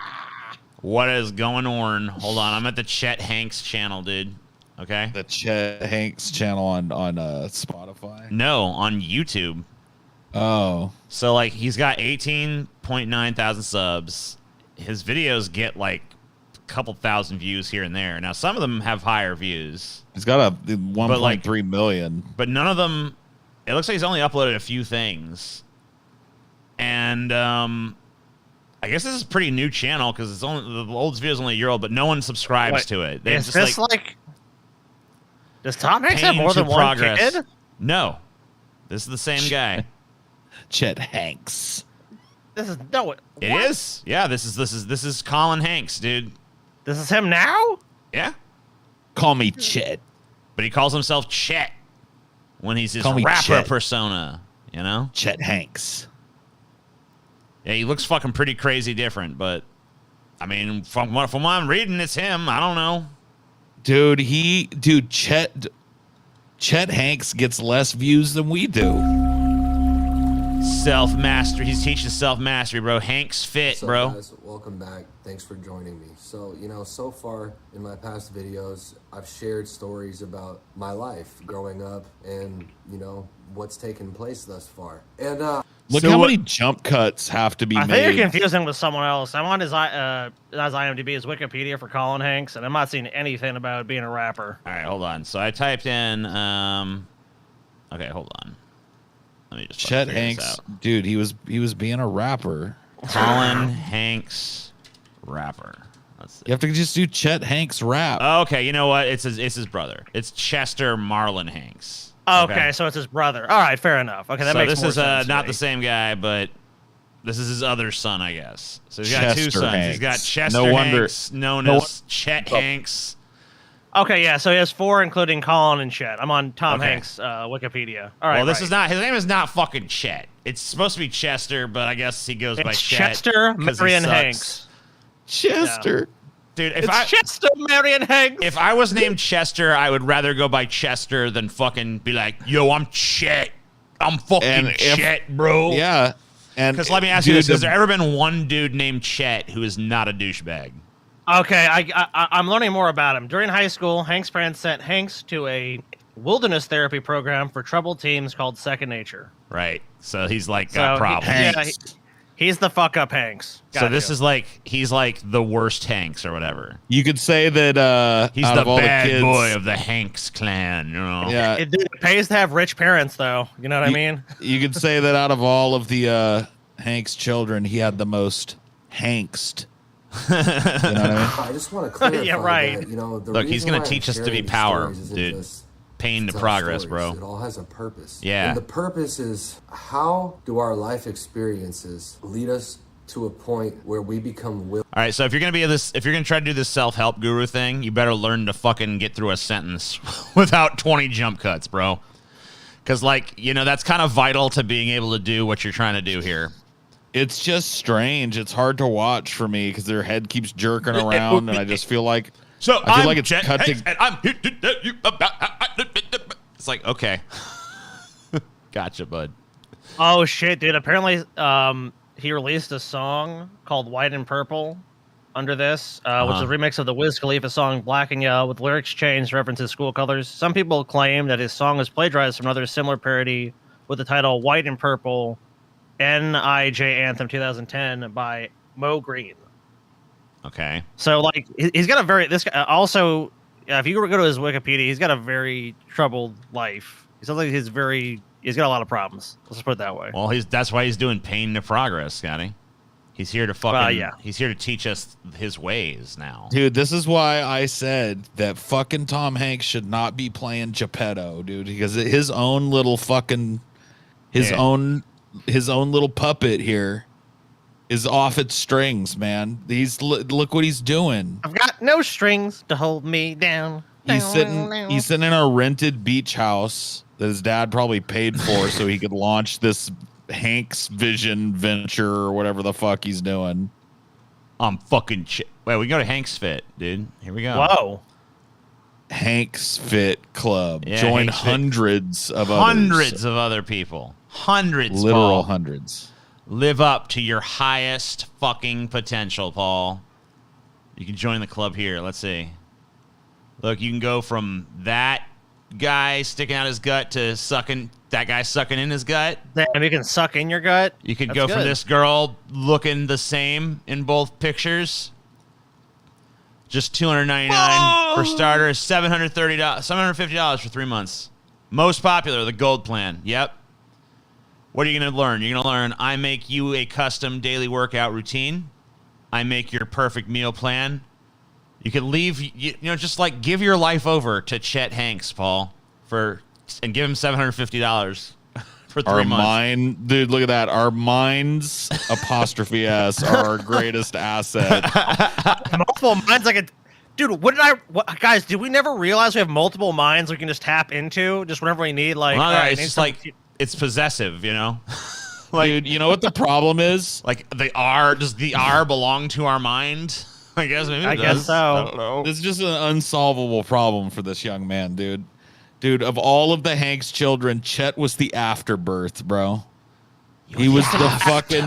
What is going on? Hold on, I'm at the Chet Hanks channel, dude. Okay? The Chet Hanks channel on Spotify. No, on YouTube. Oh, So, like, he's got 18.9 thousand subs. His videos get, like, a couple thousand views here and there. Now, some of them have higher views, he's got a 1.3 million. but none of them... It looks like he's only uploaded a few things. And, I guess this is a pretty new channel because the oldest video is only a year old, but no one subscribes Wait, to it. They Is just, this like? Does Tom Hanks have pain more to than one progress. kid? No. This is the same guy. Chet Hanks. This is no. It is? Yeah, this is Colin Hanks, dude. This is him now. Yeah. Call me Chet. But he calls himself Chet when he's his Call me rapper Chet. persona, you know? Chet Hanks. Yeah, he looks fucking pretty crazy different, but I mean, from what I'm reading, it's him. I don't know. Dude, Chet Hanks gets less views than we do. Self-mastery. He's teaching self-mastery, bro. Hank's fit, So bro. guys, welcome back. Thanks for joining me. So, so far in my past videos, I've shared stories about my life growing up and, what's taken place thus far. And, Look how many jump cuts have to be made. I think you're confusing with someone else. I'm on his IMDb, his Wikipedia for Colin Hanks, and I'm not seeing anything about being a rapper. All right, hold on. So I typed in. Okay, hold on. Let me just Chet Hanks, dude, he was being a rapper. Colin Hanks, rapper. Let's see. You have to just do Chet Hanks rap. Okay, you know what? It's his brother. It's Chester Marlon Hanks. Okay, so it's his brother. All right, fair enough. Okay, that makes more sense. So this is not to the me. same guy, but this is his other son, I guess. So he's got two Chester sons. Hanks. He's got Chester No wonder- Hanks, known as Chet Hanks. Okay, yeah, so he has 4, including Colin and Chet. I'm on Tom Okay. Hanks' Wikipedia. All right. Well, this is not his name. Is not fucking Chet. It's supposed to be Chester, but I guess he goes by It's Chet. Chester 'cause he Marion sucks. Hanks. Chester. Dude, It's Chester Marion Hanks. if I was named Chester, I would rather go by Chester than fucking be like, yo, I'm Chet. I'm fucking Chet, bro. Yeah. And Because let me ask you this: has there ever been one dude named Chet who is not a douchebag? Okay, I'm learning more about him. During high school, Hank's parents sent Hanks to a wilderness therapy program for troubled teens called Second Nature. Right. So he's like got problems. He's the fuck up Hanks. So this is like he's like the worst Hanks or whatever. You could say that He's out the of all bad the kids, boy of the Hanks clan. You know. Yeah. It pays to have rich parents, though. You know what I mean? You could say that out of all of the Hanks children, he had the most Hankst. You know what I mean? I just want to clarify Yeah, right. that, Look, he's gonna teach us to be power, dude. Pain to progress, bro. It all has a purpose. Yeah. And the purpose is, how do our life experiences lead us to a point where we become willing? All right, so if you're gonna try to do this self-help guru thing, you better learn to fucking get through a sentence without 20 jump cuts, bro. Because that's kind of vital to being able to do what you're trying to do here. It's just strange. It's hard to watch for me because their head keeps jerking around, and I just feel like it's Chet cut Hanks, to. and I'm here to tell you about. It's like, okay, gotcha, bud. Oh shit, dude! Apparently, he released a song called "White and Purple" under this, which is a remix of the Wiz Khalifa song "Black and Yellow" with lyrics changed, references school colors. Some people claim that his song is plagiarized from another similar parody with the title "White and Purple," NIJ Anthem 2010 by Mo Green. Okay. So he's got a very this guy also. If you go to his Wikipedia, he's got a very troubled life. He sounds like he's got a lot of problems. Let's just put it that way. Well, that's why he's doing Pain to Progress, Scotty. He's here to fucking. He's here to teach us his ways now. Dude, this is why I said that fucking Tom Hanks should not be playing Geppetto, dude, because his own little fucking own little puppet here is off its strings, man. Look what he's doing. I've got no strings to hold me down. He's sitting in a rented beach house that his dad probably paid for so he could launch this Hanks Vision venture or whatever the fuck he's doing. I'm fucking Wait, we can go to Hanks Fit, dude. Here we go. Whoa. Hanks Fit Club. Yeah, Join Hanks Fit. hundreds of Other people. Hundreds, literal Paul. hundreds. Live up to your highest fucking potential, Paul. You can join the club here. Let's see. Look, you can go from that guy sticking out his gut to that guy sucking in his gut. Damn, you can suck in your gut. You could That's go good. from this girl looking the same in both pictures. Just $299 for starters, $750 for 3 months. Most popular, the gold plan. Yep. What are you going to learn? You're going to learn I make you a custom daily workout routine. I make your perfect meal plan. You can leave, just give your life over to Chet Hanks, Paul, and give him $750 for 3 months. Dude, look at that. Our minds, apostrophe S, are our greatest asset. Multiple minds, dude. Guys? Did we never realize we have multiple minds we can just tap into just whenever we need? Well, all right, it's just it's possessive, Dude, you know what the problem is? Does the R belong to our mind? I guess maybe I it guess does. so. I don't know. This is just an unsolvable problem for this young man, dude. Dude, of all of the Hanks children, Chet was the afterbirth, bro. He was the fucking.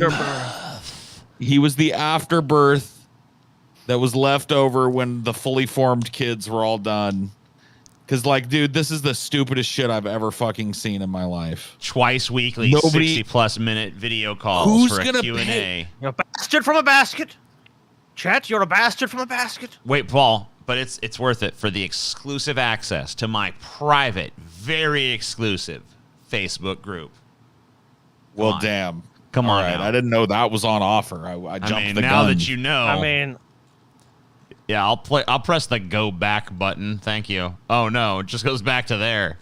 He was the afterbirth that was left over when the fully formed kids were all done. Because, like, dude, this is the stupidest shit I've ever fucking seen in my life. Twice weekly, 60+ minute video calls Who's for a gonna Q&A. pay? You're a bastard from a basket. Chet, you're a bastard from a basket. Wait, Paul, but it's worth it for the exclusive access to my private, very exclusive Facebook group. Well, damn. Come All on right, now. I didn't know that was on offer. I jumped the now gun. that you know. I mean, yeah, I'll press the go back button. Thank you. Oh no, it just goes back to there.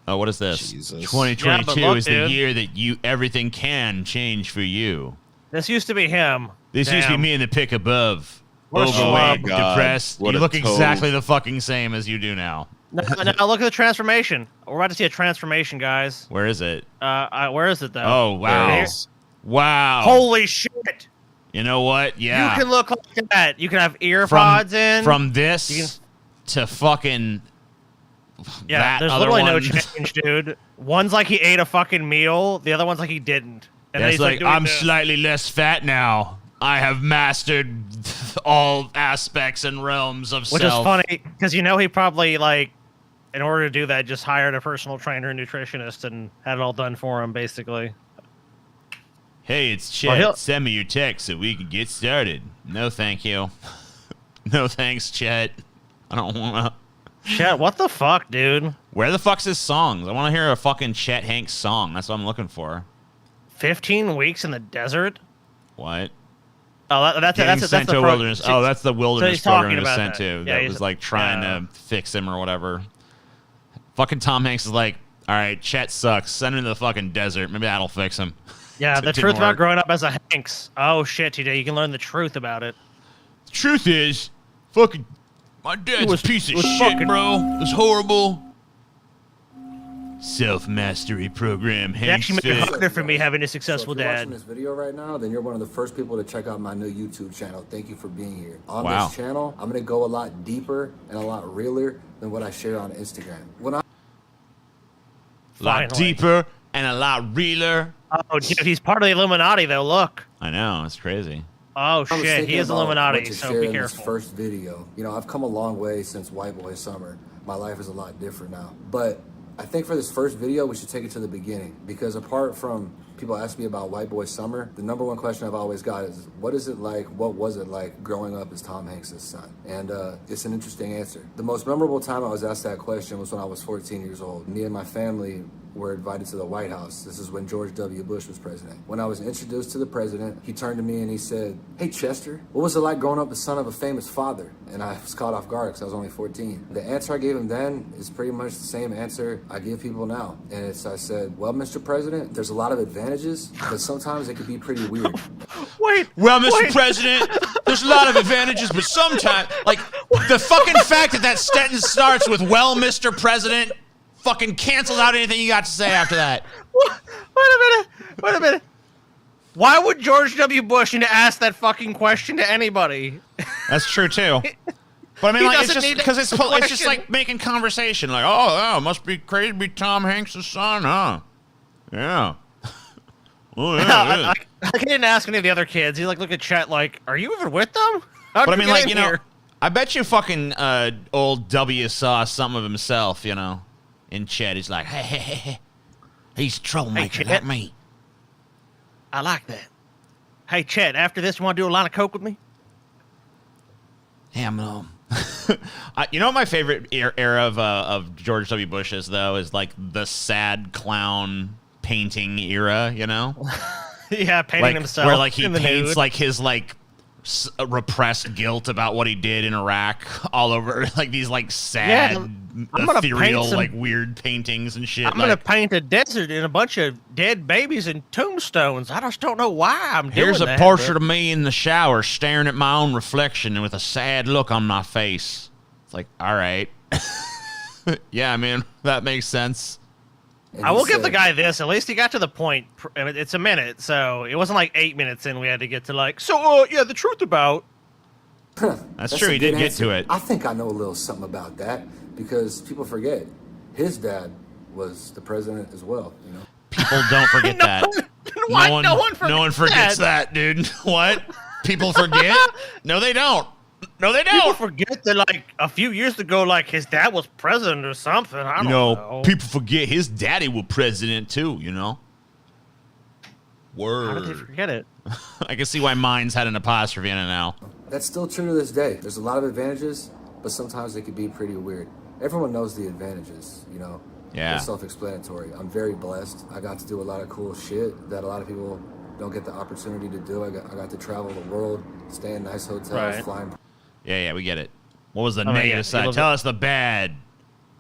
Oh, what is this? Jesus. 2022 Yeah, but look, is the dude. year that everything can change for you. this used to be him. This used to be Damn. me in the pick above. What a Overweight, schlub. God, depressed. what You a look total- exactly the fucking same as you do now. No, look at the transformation. We're about to see a transformation, guys. Where is it? Where is it though? Oh, wow. There it is. Wow. Holy shit! You know what? Yeah. You can look like that. You can have ear pods in. From this You to fucking yeah, that there's other literally one. no change, dude. One's like he ate a fucking meal. The other one's like he didn't. And then It's he's like, doing I'm this. slightly less fat now. I have mastered all aspects and realms of Which self. is funny because he probably like, in order to do that, just hired a personal trainer and nutritionist and had it all done for him, basically. Hey, it's Well, Chet. he'll- Send me your text so we can get started. No, thank you. No thanks, Chet. I don't want to. Chet, what the fuck, dude? Where the fuck's his songs? I want to hear a fucking Chet Hanks song. That's what I'm looking for. 15 weeks in the desert? What? Oh, that's Getting that's sent the to a pro- wilderness. Oh, that's the wilderness he's talking program he was about sent that. to. Yeah, That he's- was like trying yeah. to fix him or whatever. Fucking Tom Hanks is like, all right, Chet sucks. Send him to the fucking desert. Maybe that'll fix him. Yeah, It the didn't truth about work. growing up as a Hanks. Oh shit, TJ, you can learn the truth about it. The truth is, fucking, my dad's was- a piece of was shit, fucking- bro. It was horrible. Self-mastery program, It Hanks actually made it fit. harder for me having a So successful if you're watching dad. this video right now, then you're one of the first people to check out my new YouTube channel. Thank you for being here. On Wow. this channel, I'm gonna go a lot deeper and a lot realer than what I share on Instagram. When I A lot Finally. deeper and a lot realer. Oh, dude, he's part of the Illuminati, though. Look. I know, it's crazy. Oh I was shit, thinking he is about Illuminati, what to so share be in this careful. first video. You know, I've come a long way since White Boy Summer. My life is a lot different now. But I think for this first video, we should take it to the beginning. Because apart from people ask me about White Boy Summer, the number one question I've always got is, what is it like, what was it like growing up as Tom Hanks' son? And it's an interesting answer. The most memorable time I was asked that question was when I was 14 years old. Me and my family were invited to the White House. This is when George W. Bush was president. When I was introduced to the president, he turned to me and he said, "Hey Chester, what was it like growing up the son of a famous father?" And I was caught off guard because I was only 14. The answer I gave him then is pretty much the same answer I give people now. And I said, "Well, Mr. President, there's a lot of advantages, but sometimes it can be pretty weird." Wait. Well, Mr. wait. President, there's a lot of advantages, but sometimes, like, the fucking fact that sentence starts with, well, Mr. President, fucking cancels out anything you got to say after that. Wait a minute. Why would George W. Bush need to ask that fucking question to anybody? That's true, too. But I mean, He like, it's doesn't just need because to it's ask the just question. like making conversation. Like, oh, it must be crazy to be Tom Hanks' son, huh? Yeah. Oh, yeah, it is. I didn't ask any of the other kids. He like look at Chet like, are you even with them? How'd But I you mean, get like, in you know, here? I bet you fucking old W saw some of himself, you know, in Chet. He's like, hey. He's a troublemaker, Chet. like me. I like that. Hey Chet, after this, you want to do a line of coke with me? Hey, I'm you know what my favorite era of George W. Bush is, though, is like the sad clown painting era, you know? Yeah, painting Like, himself. where like he in the paints nude. like his like repressed guilt about what he did in Iraq all over like these like sad, I'm gonna paint ethereal, some- like weird paintings and shit. I'm gonna like, paint a desert and a bunch of dead babies and tombstones. I just don't know why I'm doing here's a that. portrait but- of me in the shower staring at my own reflection and with a sad look on my face. It's like, all right. Yeah, I mean, that makes sense. And I he will give the said- guy this. At least he got to the point. I mean, it's a minute, so it wasn't like 8 minutes in. We had to get to like, yeah, the truth about. That's true. a He did good get answer. to it. I think I know a little something about that because people forget his dad was the president as well. You know, People don't forget that. What? No one forgets that, dude. What? People forget? No, they don't. No, they People don't. forget that like a few years ago, like his dad was president or something. I don't know. People forget his daddy was president too, you know? Word. How did they forget it? I can see why mine's had an apostrophe in it now. that's still true to this day. There's a lot of advantages, but sometimes it can be pretty weird. Everyone knows the advantages, you know. Yeah. It's self-explanatory. I'm very blessed. I got to do a lot of cool shit that a lot of people don't get the opportunity to do. I got to travel the world, stay in nice hotels, Right. flying. Yeah, we get it. What was the mean, negative yeah, side? you Tell love us the bad.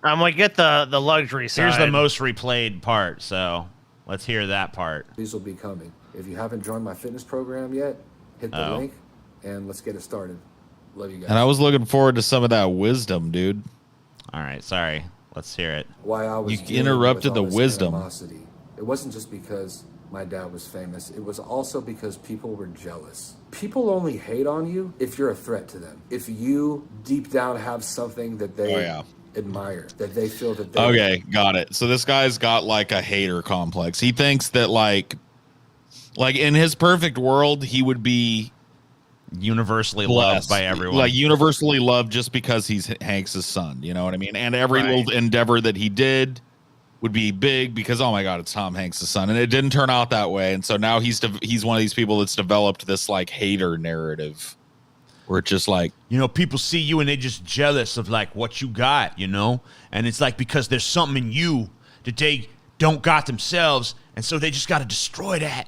I'm gonna get the luxury side. Here's the most replayed part, so let's hear that part. These will be coming. If you haven't joined my fitness program yet, hit the link and let's get it started. Love you guys. And I was looking forward to some of that wisdom, dude. All right, sorry. Let's hear it. Why I was You dealing interrupted with the all this wisdom. animosity. It wasn't just because my dad was famous. It was also because people were jealous. People only hate on you if you're a threat to them. If you deep down have something that they admire, that they feel that they Okay, got it. So this guy's got like a hater complex. He thinks that like in his perfect world, he would be Universally loved blessed, by everyone. like universally loved just because he's Hanks' son. You know what I mean? And every Right. little endeavor that he did would be big because, oh my God, it's Tom Hanks' son. And it didn't turn out that way. And so now he's one of these people that's developed this like hater narrative where it's just like, people see you and they're just jealous of like what you got, and it's like because there's something in you that they don't got themselves, and so they just got to destroy that,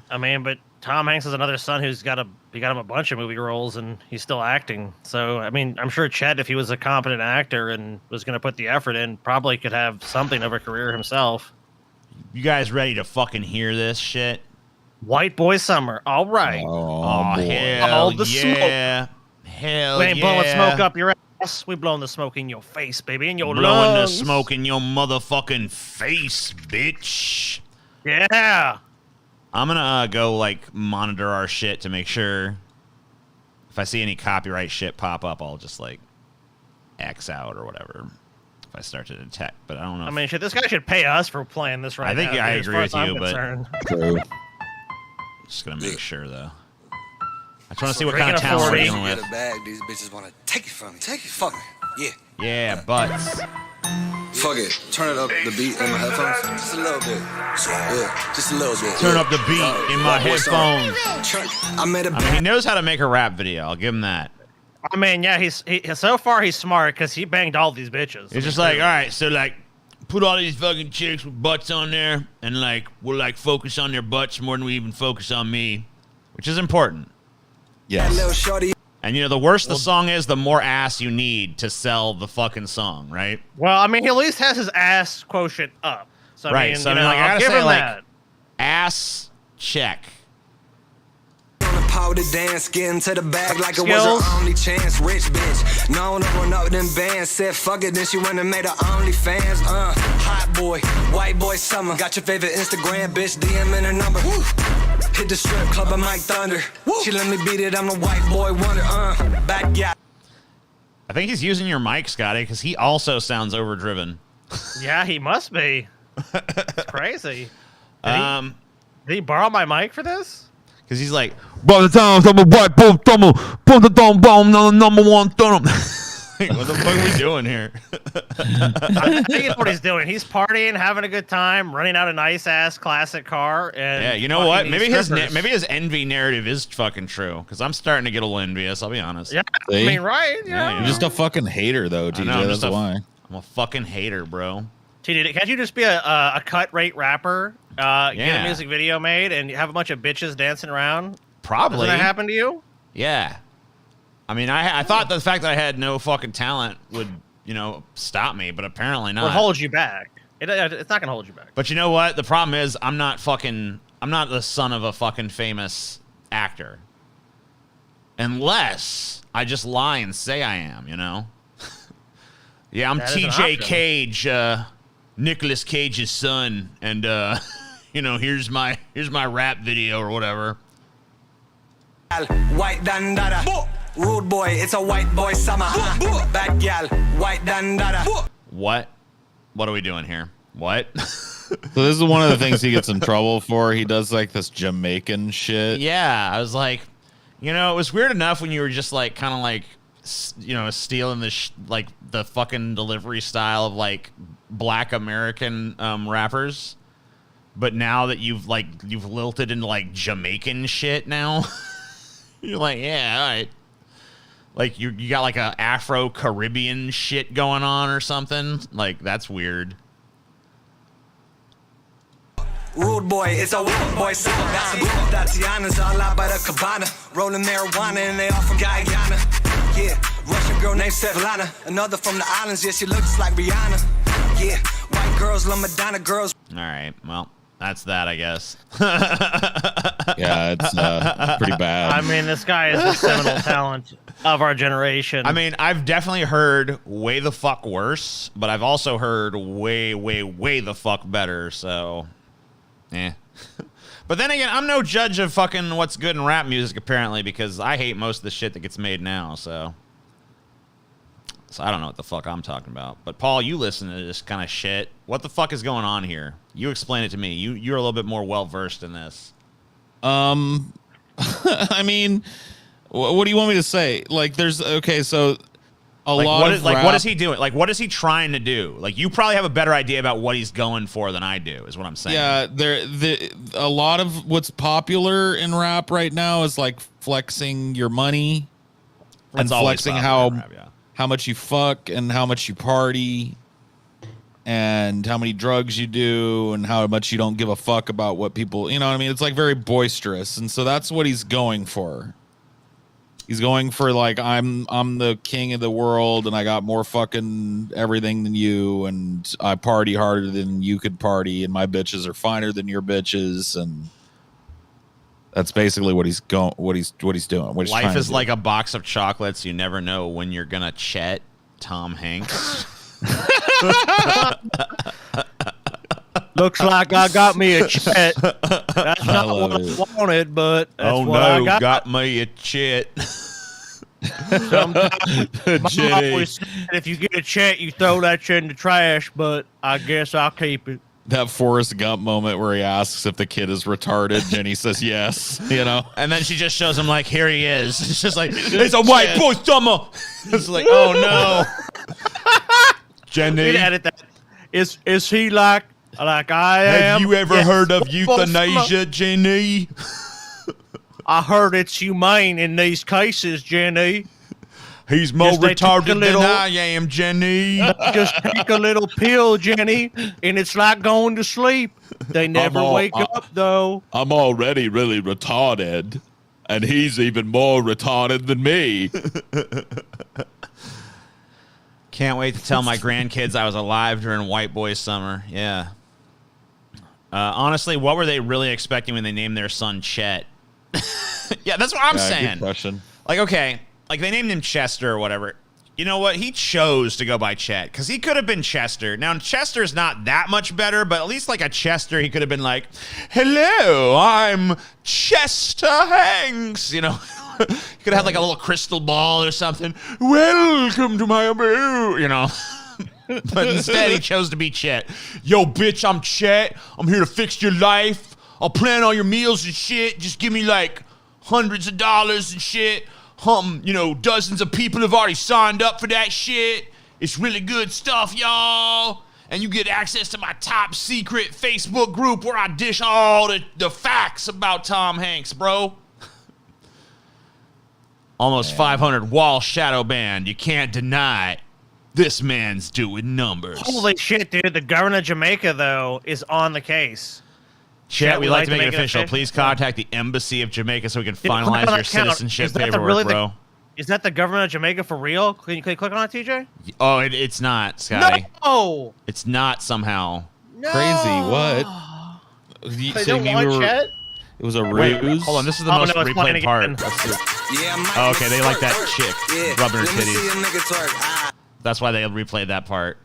I mean, but Tom Hanks is another son who's got him a bunch of movie roles and he's still acting. So I mean, I'm sure Chet, if he was a competent actor and was going to put the effort in, probably could have something of a career himself. You guys ready to fucking hear this shit? White Boy Summer. All right. Oh, boy. hell All the yeah. Hell We ain't yeah. blowing smoke up your ass. We blowing the smoke in your face, baby, in your Blowing the lungs. smoke in your motherfucking face, bitch. Yeah. I'm gonna go like monitor our shit to make sure if I see any copyright shit pop up, I'll just like X out or whatever if I start to detect. But I don't know. I mean, shit, this guy should pay us for playing this right I think now. I dude, as agree far with as I'm you, but- concerned. true. Just gonna make sure though. I just want to see what Drinking kind of a talent we're 40. dealing Get with. a bag, these bitches wanna take it from me. Take it, fuck me. Yeah. Yeah, butts. Fuck it. Turn it up the beat in my headphones. Just a little bit. Yeah, just a little bit. Turn yeah. up the beat in my White Boy Summer. headphones. I made a I mean, he knows how to make a rap video. I'll give him that. I mean, yeah, so far he's smart because he banged all these bitches. It's just like, all right, so like, put all these fucking chicks with butts on there, and like, we'll like focus on their butts more than we even focus on me, which is important. Yes. little shorty. And the worse the song is, the more ass you need to sell the fucking song, right? Well, I mean, he at least has his ass quotient up. So I Right, mean, so, you I mean, know, like, I I'll gotta give say, him like- that. Ass check. On the power to dance, get into the bag like it was Skills. her only chance. Rich bitch, known to run up them bands. Said fuck it, then she went and made her OnlyFans. Hot boy, white boy summer. Got your favorite Instagram bitch, DM in her number. Woo. Hit the strip club at Mike Thunder. Woo. She let me beat it, I'm the white boy wonder. Back yeah. I think he's using your mic, Scotty, because he also sounds overdriven. Yeah, he must be. It's crazy. Um, Did he borrow my mic for this? because he's like, by the time I'm a white boom, boom, the dome, boom, number one, thumb. Like, what the fuck are we doing here? I think it's what he's doing. He's partying, having a good time, running out a nice ass classic car, and Yeah, you know fucking what? these Maybe his strippers. envy narrative is fucking true. Because I'm starting to get a little envious. I'll be honest. Yeah, See? I mean, right? Yeah, Yeah. you You're just a fucking hater, though, I TJ. know, I'm That's just why. I'm a fucking hater, bro. TD, can't you just be a cut rate rapper? Get Yeah. a music video made and have a bunch of bitches dancing around. Probably. Doesn't that happen to you? Yeah. I mean, I thought the fact that I had no fucking talent would, stop me, but apparently not. Or hold you back? It's not gonna hold you back. But you know what? The problem is I'm not the son of a fucking famous actor. Unless I just lie and say I am, Yeah, I'm That is an TJ option. Cage, Nicolas Cage's son, and here's my rap video or whatever. White dandada. Rude boy, it's a white boy summer. Bad gal, white dandada. What are we doing here? What? So this is one of the things he gets in trouble for. He does like this Jamaican shit. Yeah, I was like, it was weird enough when you were just like kind of like, stealing like the fucking delivery style of like Black American rappers, but now that you've lilted into like Jamaican shit now, you're like, yeah, all right. Like you got like a Afro Caribbean shit going on or something. Like that's weird. Rude boy, it's a white boy summer. Tatiana's all out by the cabana. Rolling marijuana and they all from Guyana. Yeah, Russian girl named Svetlana. Another from the islands, yeah, she looks like Rihanna. Yeah, white girls love Madonna girls. All right, well, that's that, I guess. Yeah, it's pretty bad. I mean, this guy is the seminal talent of our generation. I mean, I've definitely heard way the fuck worse, but I've also heard way, way, way the fuck better, so... But then again, I'm no judge of fucking what's good in rap music, apparently, because I hate most of the shit that gets made now, so I don't know what the fuck I'm talking about. But Paul, you listen to this kind of shit. What the fuck is going on here? You explain it to me. You're a little bit more well-versed in this. I mean, what do you want me to say? Like, so... What is he doing? Like, what is he trying to do? Like, you probably have a better idea about what he's going for than I do, is what I'm saying. Yeah, a lot of what's popular in rap right now is like flexing your money and flexing how much you fuck and how much you party and how many drugs you do and how much you don't give a fuck about what people, you know what I mean? It's like very boisterous, and so that's what he's going for. He's going for like, I'm the king of the world and I got more fucking everything than you and I party harder than you could party and my bitches are finer than your bitches, and that's basically what he's doing. Life is like a box of chocolates. You never know when you're gonna Chet Tom Hanks. Looks like I got me a Chet. That's not what I wanted, but that's what I got me a Chet. My mom always said if you get a Chet, you throw that shit in the trash, but I guess I'll keep it. That Forrest Gump moment where he asks if the kid is retarded and he says yes, and then she just shows him like, here he is. It's just like, it's a white boy summer. It's like, oh no. Jenny, We'd edit that. Is he like I am? Have you ever heard of euthanasia, Jenny? I heard it's humane in these cases, Jenny. He's more retarded than I am, Jenny. Just take a little pill, Jenny, and it's like going to sleep. They never wake up, though. I'm already really retarded, and he's even more retarded than me. Can't wait to tell my grandkids I was alive during White Boy Summer. Yeah. Honestly, what were they really expecting when they named their son Chet? Yeah, that's what I'm saying. Good question. Like, okay, like they named him Chester or whatever. You know what? He chose to go by Chet because he could have been Chester. Now, Chester's not that much better, but at least like a Chester, he could have been like, hello, I'm Chester Hanks. You know, he could have had like a little crystal ball or something. Welcome to my abode, you know. But instead, he chose to be Chet. Yo, bitch, I'm Chet. I'm here to fix your life. I'll plan all your meals and shit. Just give me like hundreds of dollars and shit. Dozens of people have already signed up for that shit. It's really good stuff, y'all. And you get access to my top secret Facebook group where I dish all the facts about Tom Hanks, bro. Almost 500 wall shadow band. You can't deny it. This man's doing numbers. Holy shit, dude. The governor of Jamaica, though, is on the case. Chet, we'd like to make it official. Please contact the Embassy of Jamaica so we can finalize your citizenship paperwork, bro. Is that the government of Jamaica for real? Can you click on it, TJ? Oh, it's not, Scotty. No! It's not somehow. No! Crazy. What? They don't want Chet? It was a ruse? Hold on, this is the most replayed part. Yeah, okay, they like that chick rubbing her titties. That's why they replayed that part.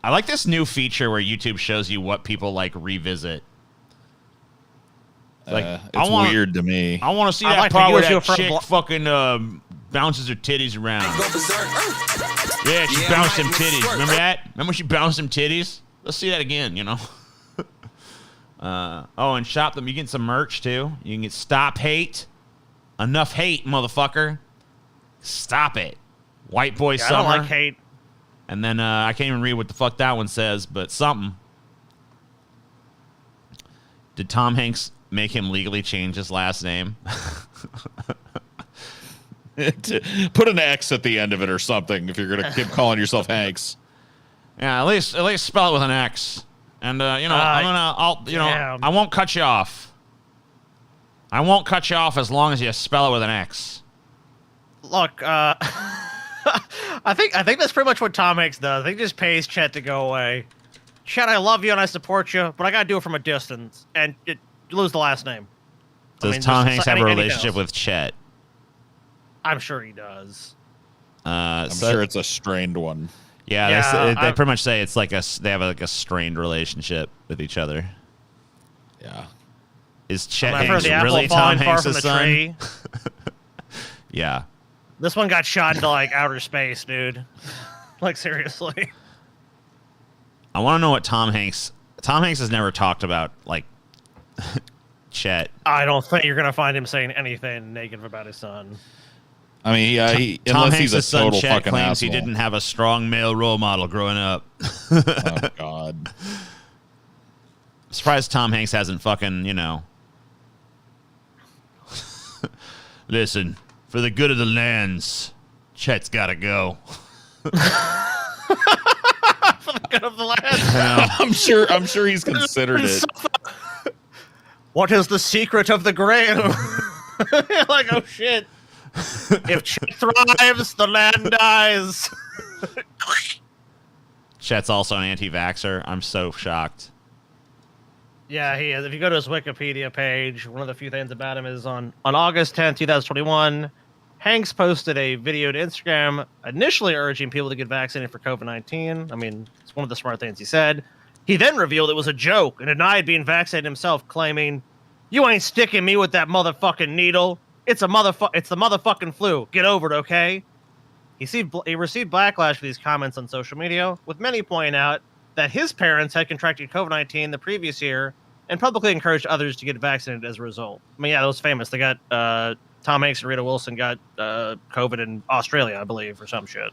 I like this new feature where YouTube shows you what people like revisit. Like, it's weird to me. I want to see I that like to part where use you that for a chick fucking bounces her titties around. Yeah, she bounced them titties. Remember that? Remember when she bounced them titties? Let's see that again, you know? And shop them. You get some merch, too. You can get Stop Hate. Enough hate, motherfucker. Stop it. White Boy Summer. I don't like hate. And then I can't even read what the fuck that one says, but something. Did Tom Hanks make him legally change his last name? Put an X at the end of it or something if you're gonna keep calling yourself Hanks. Yeah, at least spell it with an X. And I won't cut you off. I won't cut you off as long as you spell it with an X. Look, I think that's pretty much what Tom Hanks does. I think he just pays Chet to go away. Chet, I love you and I support you, but I gotta do it from a distance, and you lose the last name. Does Tom Hanks have a relationship with Chet? I'm sure he does. I'm sure it's a strained one. Yeah, they pretty much say it's like they have like a strained relationship with each other. Yeah. Is Chet I've heard Hanks the apple really falling Tom far Hanks' from the son? tree. Yeah. This one got shot into like outer space, dude. Like seriously. I want to know what Tom Hanks has never talked about, like Chet. I don't think you're gonna find him saying anything negative about his son. I mean, Tom unless Hanks' he's a son total Chet fucking claims asshole. he didn't have a strong male role model growing up. Oh God. I'm surprised Tom Hanks hasn't fucking, Listen, for the good of the lands, Chet's gotta go. For the good of the land. I'm sure he's considered it. What is the secret of the grail? Like, oh shit. If Chet thrives, the land dies. Chet's also an anti-vaxxer. I'm so shocked. Yeah, he is. If you go to his Wikipedia page, one of the few things about him is on August 10th, 2021, Hanks posted a video to Instagram initially urging people to get vaccinated for COVID-19. I mean, it's one of the smart things he said. He then revealed it was a joke and denied being vaccinated himself, claiming, "You ain't sticking me with that motherfucking needle. It's the motherfucking flu. Get over it, okay?" He received backlash for these comments on social media, with many pointing out that his parents had contracted COVID-19 the previous year and publicly encouraged others to get vaccinated as a result. I mean, yeah, that was famous. They got Tom Hanks and Rita Wilson got COVID in Australia, I believe, or some shit.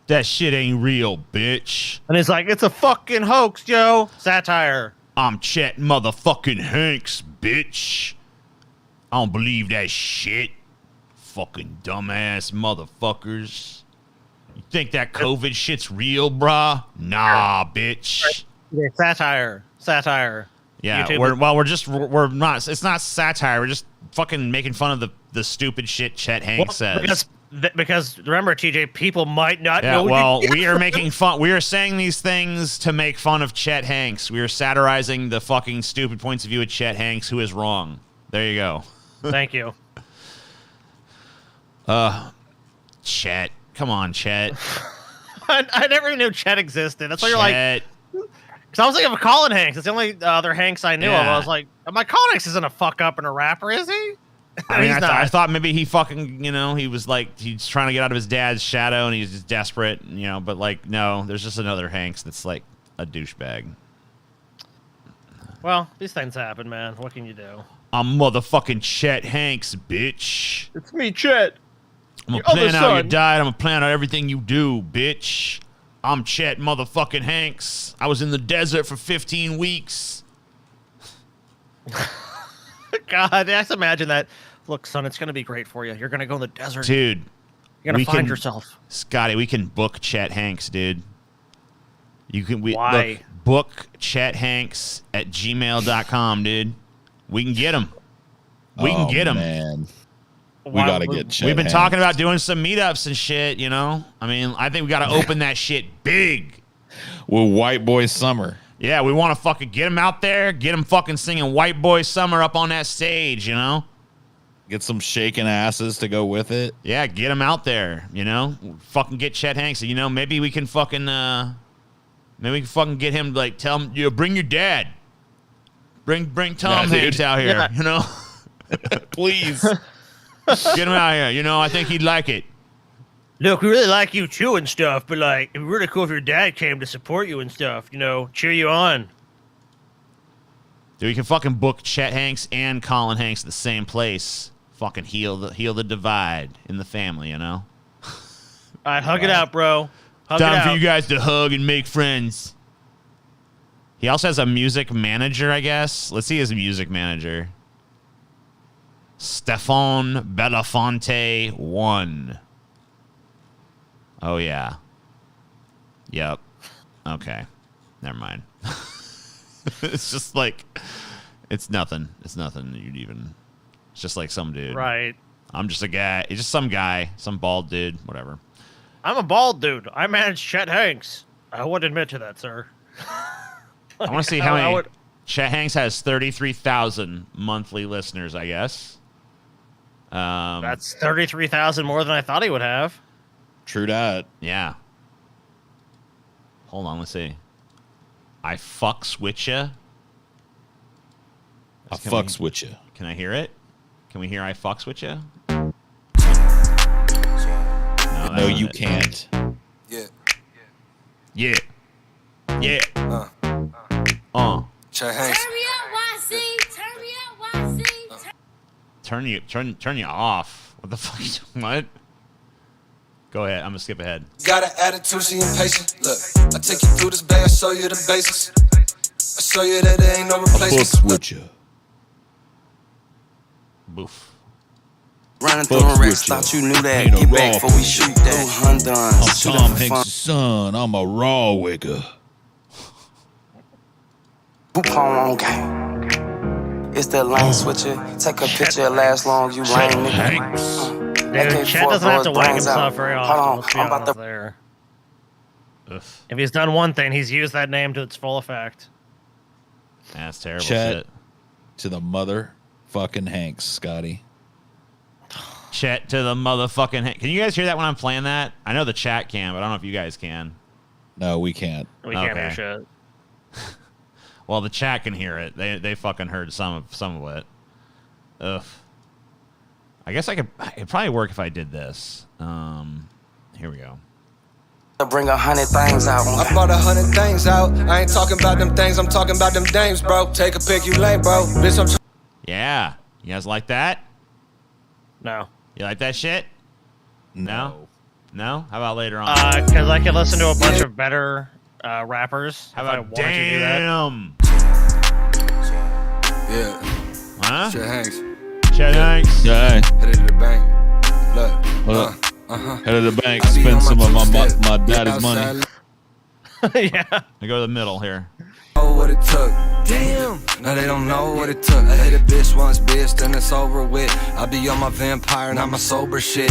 That shit ain't real, bitch. And he's like, "It's a fucking hoax, Joe." Satire. I'm Chet motherfucking Hanks, bitch. I don't believe that shit. Fucking dumbass motherfuckers. You think that COVID shit's real, brah? Nah, bitch. Yeah, satire. Yeah, YouTube. we're not. It's not satire. We're just fucking making fun of the stupid shit Chet Hanks says. Because remember, TJ, people might not Yeah, know. well, we are making fun. We are saying these things to make fun of Chet Hanks. We are satirizing the fucking stupid points of view of Chet Hanks, who is wrong. There you go. Thank you. Chet. Come on, Chet. I never even knew Chet existed. That's why you're Chet. like, because I was thinking of Colin Hanks. It's the only other Hanks I knew of. Yeah. I was like, my Colin Hanks isn't a fuck up and a rapper, is he? I mean, He's I not. thought maybe he fucking, he was like, he's trying to get out of his dad's shadow and he's just desperate, but like, no, there's just another Hanks that's like a douchebag. Well, these things happen, man. What can you do? I'm motherfucking Chet Hanks, bitch. It's me, Chet. I'm Your gonna plan other out your son. diet. I'm gonna plan out everything you do, bitch. I'm Chet motherfucking Hanks. I was in the desert for 15 weeks. God, I just imagine that. Look, son, it's going to be great for you. You're going to go in the desert. Dude. You're going to find yourself. Scotty, we can book Chet Hanks, dude. Why? Look, book Chet Hanks at gmail.com, dude. We can get him. We can get him. Man. We Why- got to get Chet We've been Hanks. talking about doing some meetups and shit, I mean, I think we got to open that shit big. with White Boy Summer. Yeah, we want to fucking get him out there, get him fucking singing White Boy Summer up on that stage, Get some shaking asses to go with it. Yeah, get him out there, you know? Fucking get Chet Hanks. You know, maybe we can fucking get him, like, tell him, bring your dad. Bring Tom Hanks out here, you know? Please. Get him out here. You know, I think he'd like it. Look, we really like you too and stuff, but like, it'd be really cool if your dad came to support you and stuff, you know, cheer you on. Dude, you can fucking book Chet Hanks and Colin Hanks at the same place. Fucking heal the divide in the family, you know? All right, hug it out, bro. Hug Time it for out. you guys to hug and make friends. He also has a music manager, I guess. Let's see his music manager. Stefan Belafonte 1. Oh, yeah. Yep. Okay. Never mind. It's just like, it's nothing. It's nothing you'd even, it's just like some dude. Right. I'm just a guy. He's just some guy, some bald dude, whatever. I'm a bald dude. I manage Chet Hanks. I wouldn't admit to that, sir. I want to see how many. Chet Hanks has 33,000 monthly listeners, I guess. That's 33,000 more than I thought he would have. True that. Yeah. Hold on, let's see. I fucks with ya. I fucks with you. Can I hear it? Can we hear I fucks with ya? No, you can't. Yeah. Yeah. Yeah. Chet Hanks. Turn me up, YC. Turn me up, YC. Turn you off. What the fuck? What? Go ahead. I'm gonna skip ahead. Got an attitude, she impatient. Look, I take you through this bag, I show you the basics. I show you that there ain't no I fucks replacement. with you. Boof. Running through Fucks them racks, with you. thought you knew that. Ain't a Get back raw before we shoot that. Undone. I'm Shoot Tom it for Hanks' fun. son. I'm a raw wigger. Coupon on game. It's that lane switcher. Take a picture, it lasts long. You lame nigga. Hanks. Dude, Chet doesn't have to wag himself very Hold often. on, Let's be I'm about honest to- there. Oof. If he's done one thing, he's used that name to its full effect. That's terrible Chet shit. to the motherfucking Hanks, Scotty. Chet to the motherfucking. Can you guys hear that when I'm playing that? I know the chat can, but I don't know if you guys can. No, we can't. We can't hear Okay. shit. Well, the chat can hear it. They fucking heard some of it. Ugh. I guess it'd probably work if I did this. Here we go. Bring 100 things out. I brought 100 things out. I ain't talking about them things, I'm talking about them dames, bro. Take a pick, you lame, bro. Bitch, I'm Yeah. You guys like that? No. You like that shit? No? No? How about later on? Because I could listen to a bunch of better rappers. How if I about wanted to do that. damn? Yeah, Huh? Chet Hanks. Chet Hanks. Yeah. Headed to the bank. Look. Look. Head of the bank. I be Spend on some of two-step. my Get daddy's money. outside, Yeah. I go to the middle here. know what it took. Damn. Now they don't know what it took. I hit a bitch once, bitch, then it's over with. I be on my vampire, not my sober shit.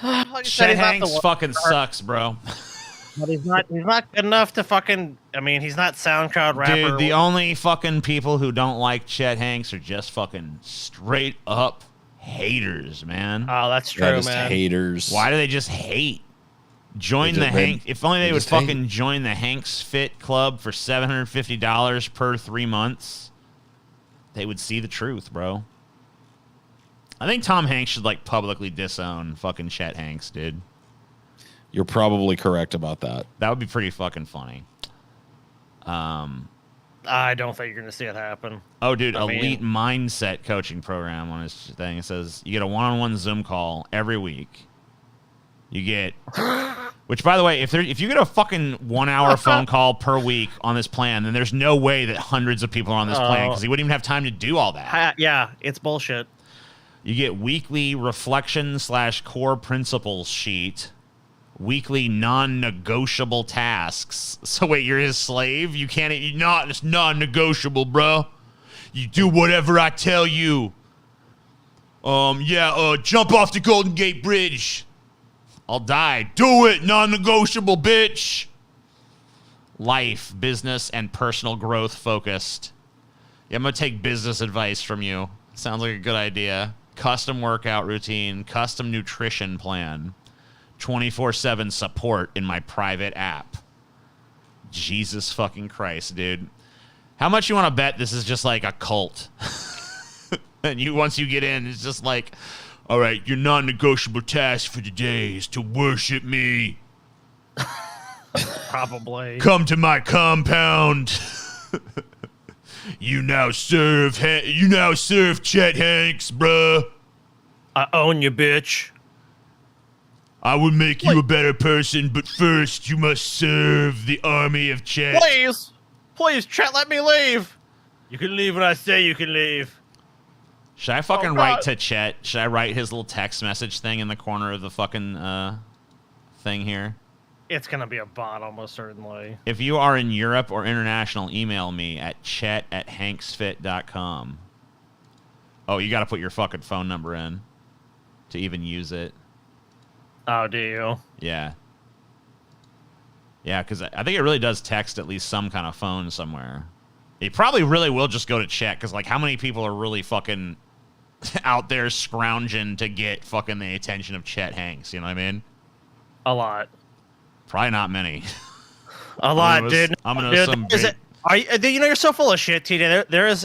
Like I said, Chet he's not the Hanks one- fucking sucks, bro. But he's not good enough to fucking. I mean, he's not SoundCloud rapper. Dude, the only fucking people who don't like Chet Hanks are just fucking straight up haters, man. Oh, that's true, That is man. haters. Why do they just hate? Join They the just- they- Hank. If only they they would just hate. fucking join the Hanks Fit Club for $750 per 3 months. They would see the truth, bro. I think Tom Hanks should like publicly disown fucking Chet Hanks, dude. You're probably correct about that. That would be pretty fucking funny. I don't think you're gonna see it happen. Oh, dude, I mean- elite mindset coaching program on his thing. It says you get a one-on-one Zoom call every week. You get, which by the way, if you get a fucking 1 hour phone call per week on this plan, then there's no way that hundreds of people are on this plan because he wouldn't even have time to do all that. Yeah, it's bullshit. You get weekly reflection / core principles sheet, weekly non-negotiable tasks. So wait, you're his slave? You can't, it's non-negotiable, bro. You do whatever I tell you. Jump off the Golden Gate Bridge. I'll die. Do it, non-negotiable, bitch. Life, business, and personal growth focused. Yeah, I'm going to take business advice from you. Sounds like a good idea. Custom workout routine, custom nutrition plan, 24/7 support in my private app. Jesus fucking Christ, dude. How much you want to bet this is just like a cult? And once you get in, it's just like, all right, your non-negotiable task for today is to worship me. Probably. Come to my compound. You now serve Chet Hanks, bruh. I own you, bitch. I will make you a better person, but first you must serve the army of Chet. Please, Chet, let me leave. You can leave when I say you can leave. Should I fucking write to Chet? Should I write his little text message thing in the corner of the fucking thing here? It's gonna be a bot, almost certainly. If you are in Europe or international, email me at chet@hanksfit.com. Oh, you got to put your fucking phone number in to even use it. Oh, do you? Yeah. Yeah, because I think it really does text at least some kind of phone somewhere. It probably really will just go to Chet, because, like, how many people are really fucking out there scrounging to get fucking the attention of Chet Hanks? You know what I mean? A lot. Probably not many. A lot, dude. I'm gonna assume. You're so full of shit, TJ. There is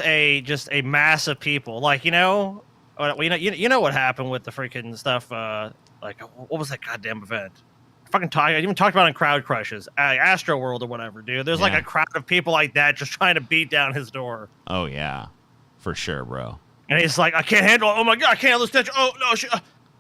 just a mass of people. Like, you know what happened with the freaking stuff. Like, what was that goddamn event? I even talked about it in Crowd Crushes, Astro World or whatever, dude. There's like a crowd of people like that just trying to beat down his door. Oh yeah, for sure, bro. And he's like, I can't handle. Oh my god, I can't handle this tension. Oh no,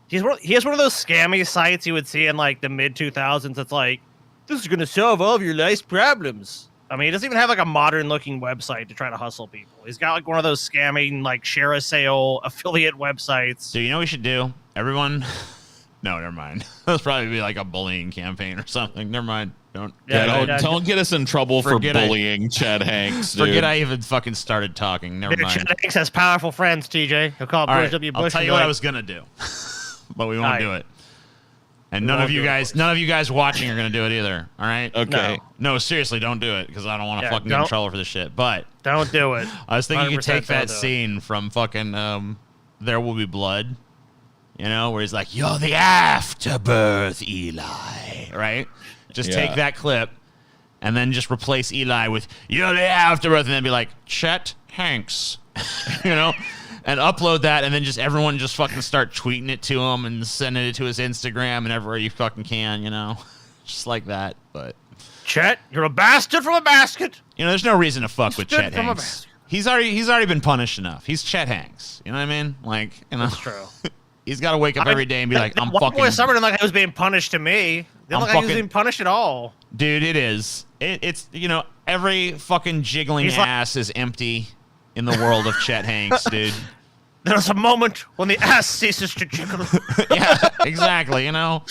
he has one of those scammy sites you would see in like the mid 2000s. It's like, this is gonna solve all of your life's problems. I mean, he doesn't even have like a modern looking website to try to hustle people. He's got like one of those scamming like share a sale affiliate websites. Do you know what we should do? Everyone. No, never mind. That's probably be like a bullying campaign or something. Never mind. Don't get us in trouble for bullying Chet Hanks, dude. Forget I even fucking started talking. Never mind. Chet Hanks has powerful friends, TJ. He'll call George W. Bush. I'll tell you what I was gonna do, but we won't do it. And none of you guys watching are gonna do it either. All right? Okay. No, seriously, don't do it, because I don't want to fucking get in trouble for this shit. But don't do it. I was thinking you could take that scene from fucking There Will Be Blood. You know, where he's like, "You're the afterbirth, Eli," right? Just take that clip and then just replace Eli with "You're the afterbirth," and then be like, "Chet Hanks," you know, and upload that, and then just everyone just fucking start tweeting it to him and sending it to his Instagram and everywhere you fucking can, you know, just like that. But Chet, you're a bastard from a basket. You know, there's no reason to fuck with Chet Hanks. He's already been punished enough. He's Chet Hanks. You know what I mean? Like, you know, that's true. He's got to wake up every day and be like, I'm fucking... Boy Summer didn't like he was being punished to me. Didn't look like he was being punished at all. Dude, it is. It's, you know, every fucking jiggling ass is empty in the world of Chet Hanks, dude. There's a moment when the ass ceases to jiggle. Yeah, exactly, you know.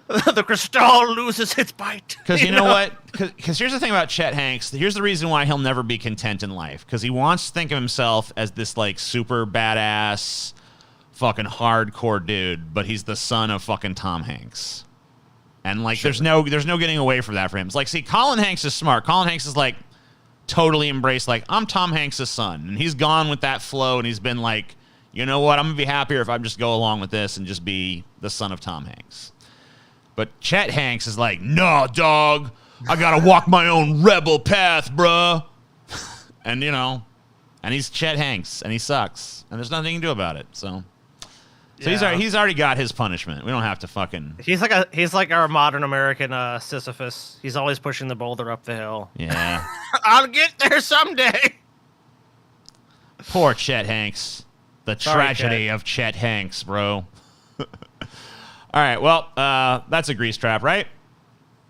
The crystal loses its bite. Because you know what? Because here's the thing about Chet Hanks. Here's the reason why he'll never be content in life. Because he wants to think of himself as this, like, super badass... fucking hardcore dude, but he's the son of fucking Tom Hanks, and like there's no getting away from that for him. It's like, see, Colin Hanks is smart. Colin Hanks is like totally embraced, like, I'm Tom Hanks' son, and he's gone with that flow, and he's been like, you know what, I'm gonna be happier if I just go along with this and just be the son of Tom Hanks. But Chet Hanks is like, no, dog, I gotta walk my own rebel path, bruh. And you know, and he's Chet Hanks, and he sucks, and there's nothing you can do about it. So he's already got his punishment. We don't have to fucking... He's like our modern American Sisyphus. He's always pushing the boulder up the hill. Yeah. I'll get there someday. Poor Chet Hanks. The tragedy of Chet Hanks, bro. All right, well, that's a grease trap, right?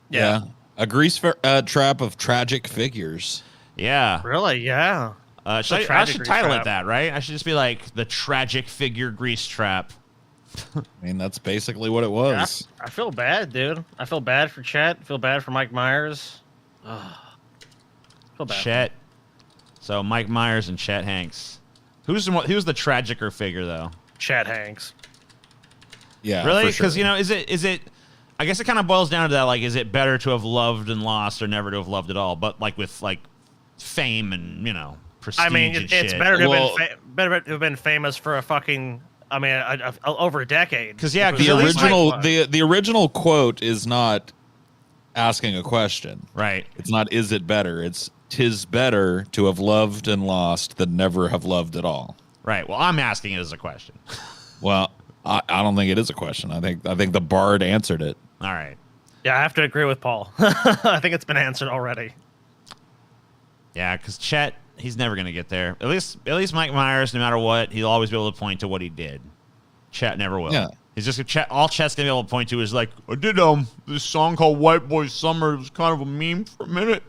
Yeah. A grease trap of tragic figures. Yeah. Really? Yeah. I should title it that, right? I should just be like, the tragic figure grease trap. I mean, that's basically what it was. Yeah, I feel bad, dude. I feel bad for Chet. I feel bad for Mike Myers. I feel bad. Chet. So Mike Myers and Chet Hanks. Who's the tragicer figure, though? Chet Hanks. Yeah. Really? Because, you know, is it... I guess it kind of boils down to that, like, is it better to have loved and lost or never to have loved at all? But, like, with, like, fame and, you know, prestige I mean, and it's shit. better to Well- better to have been famous for a fucking. I mean, over a decade. 'Cause, yeah, Which was The at at least least original like- the original quote is not asking a question. Right. It's not is it better? It's 'tis better to have loved and lost than never have loved at all. Right. Well, I'm asking it as a question. Well, I don't think it is a question. I think the bard answered it. All right. Yeah, I have to agree with Paul. I think it's been answered already. Yeah, because Chet, he's never going to get there. At least Mike Myers, no matter what, he'll always be able to point to what he did. Chet never will. Yeah. He's just all Chet's going to be able to point to is like, I did this song called White Boy Summer. It was kind of a meme for a minute.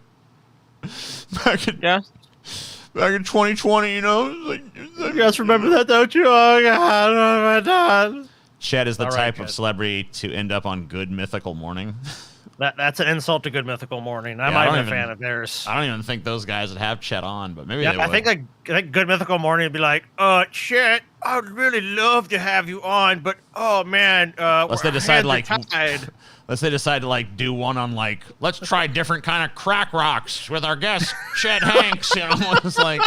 Back in 2020, you know? You guys remember that, don't you? Oh, God. Oh, my God. Chet is the All right, type of good. celebrity to end up on Good Mythical Morning. That's an insult to Good Mythical Morning. I'm Yeah, I not don't even a even- fan of theirs. I don't even think those guys would have Chet on, but maybe Yeah, they would. I think Good Mythical Morning would be like, Chet, I would really love to have you on, but oh man, Unless they decide like, tied. unless they decide to like do one on like, let's try different kind of crack rocks with our guest Chet Hanks. You know, it's like,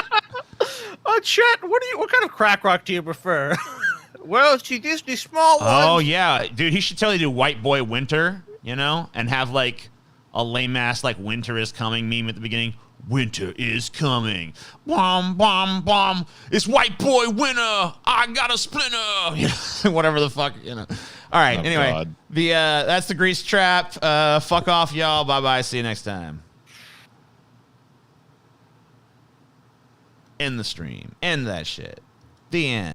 Oh, Chet, what kind of crack rock do you prefer? Well, she gives these small ones. oh yeah, dude, he should totally do White Boy Winter, you know, and have like a lame ass like Winter is Coming meme at the beginning. Winter is coming. Bomb, bomb, bomb. It's White Boy Winter. I got a splinter. You know, whatever the fuck, you know. All right. Oh, anyway, God. That's the Grease Trap. Fuck off, y'all. Bye bye. See you next time. End the stream. End that shit. The end.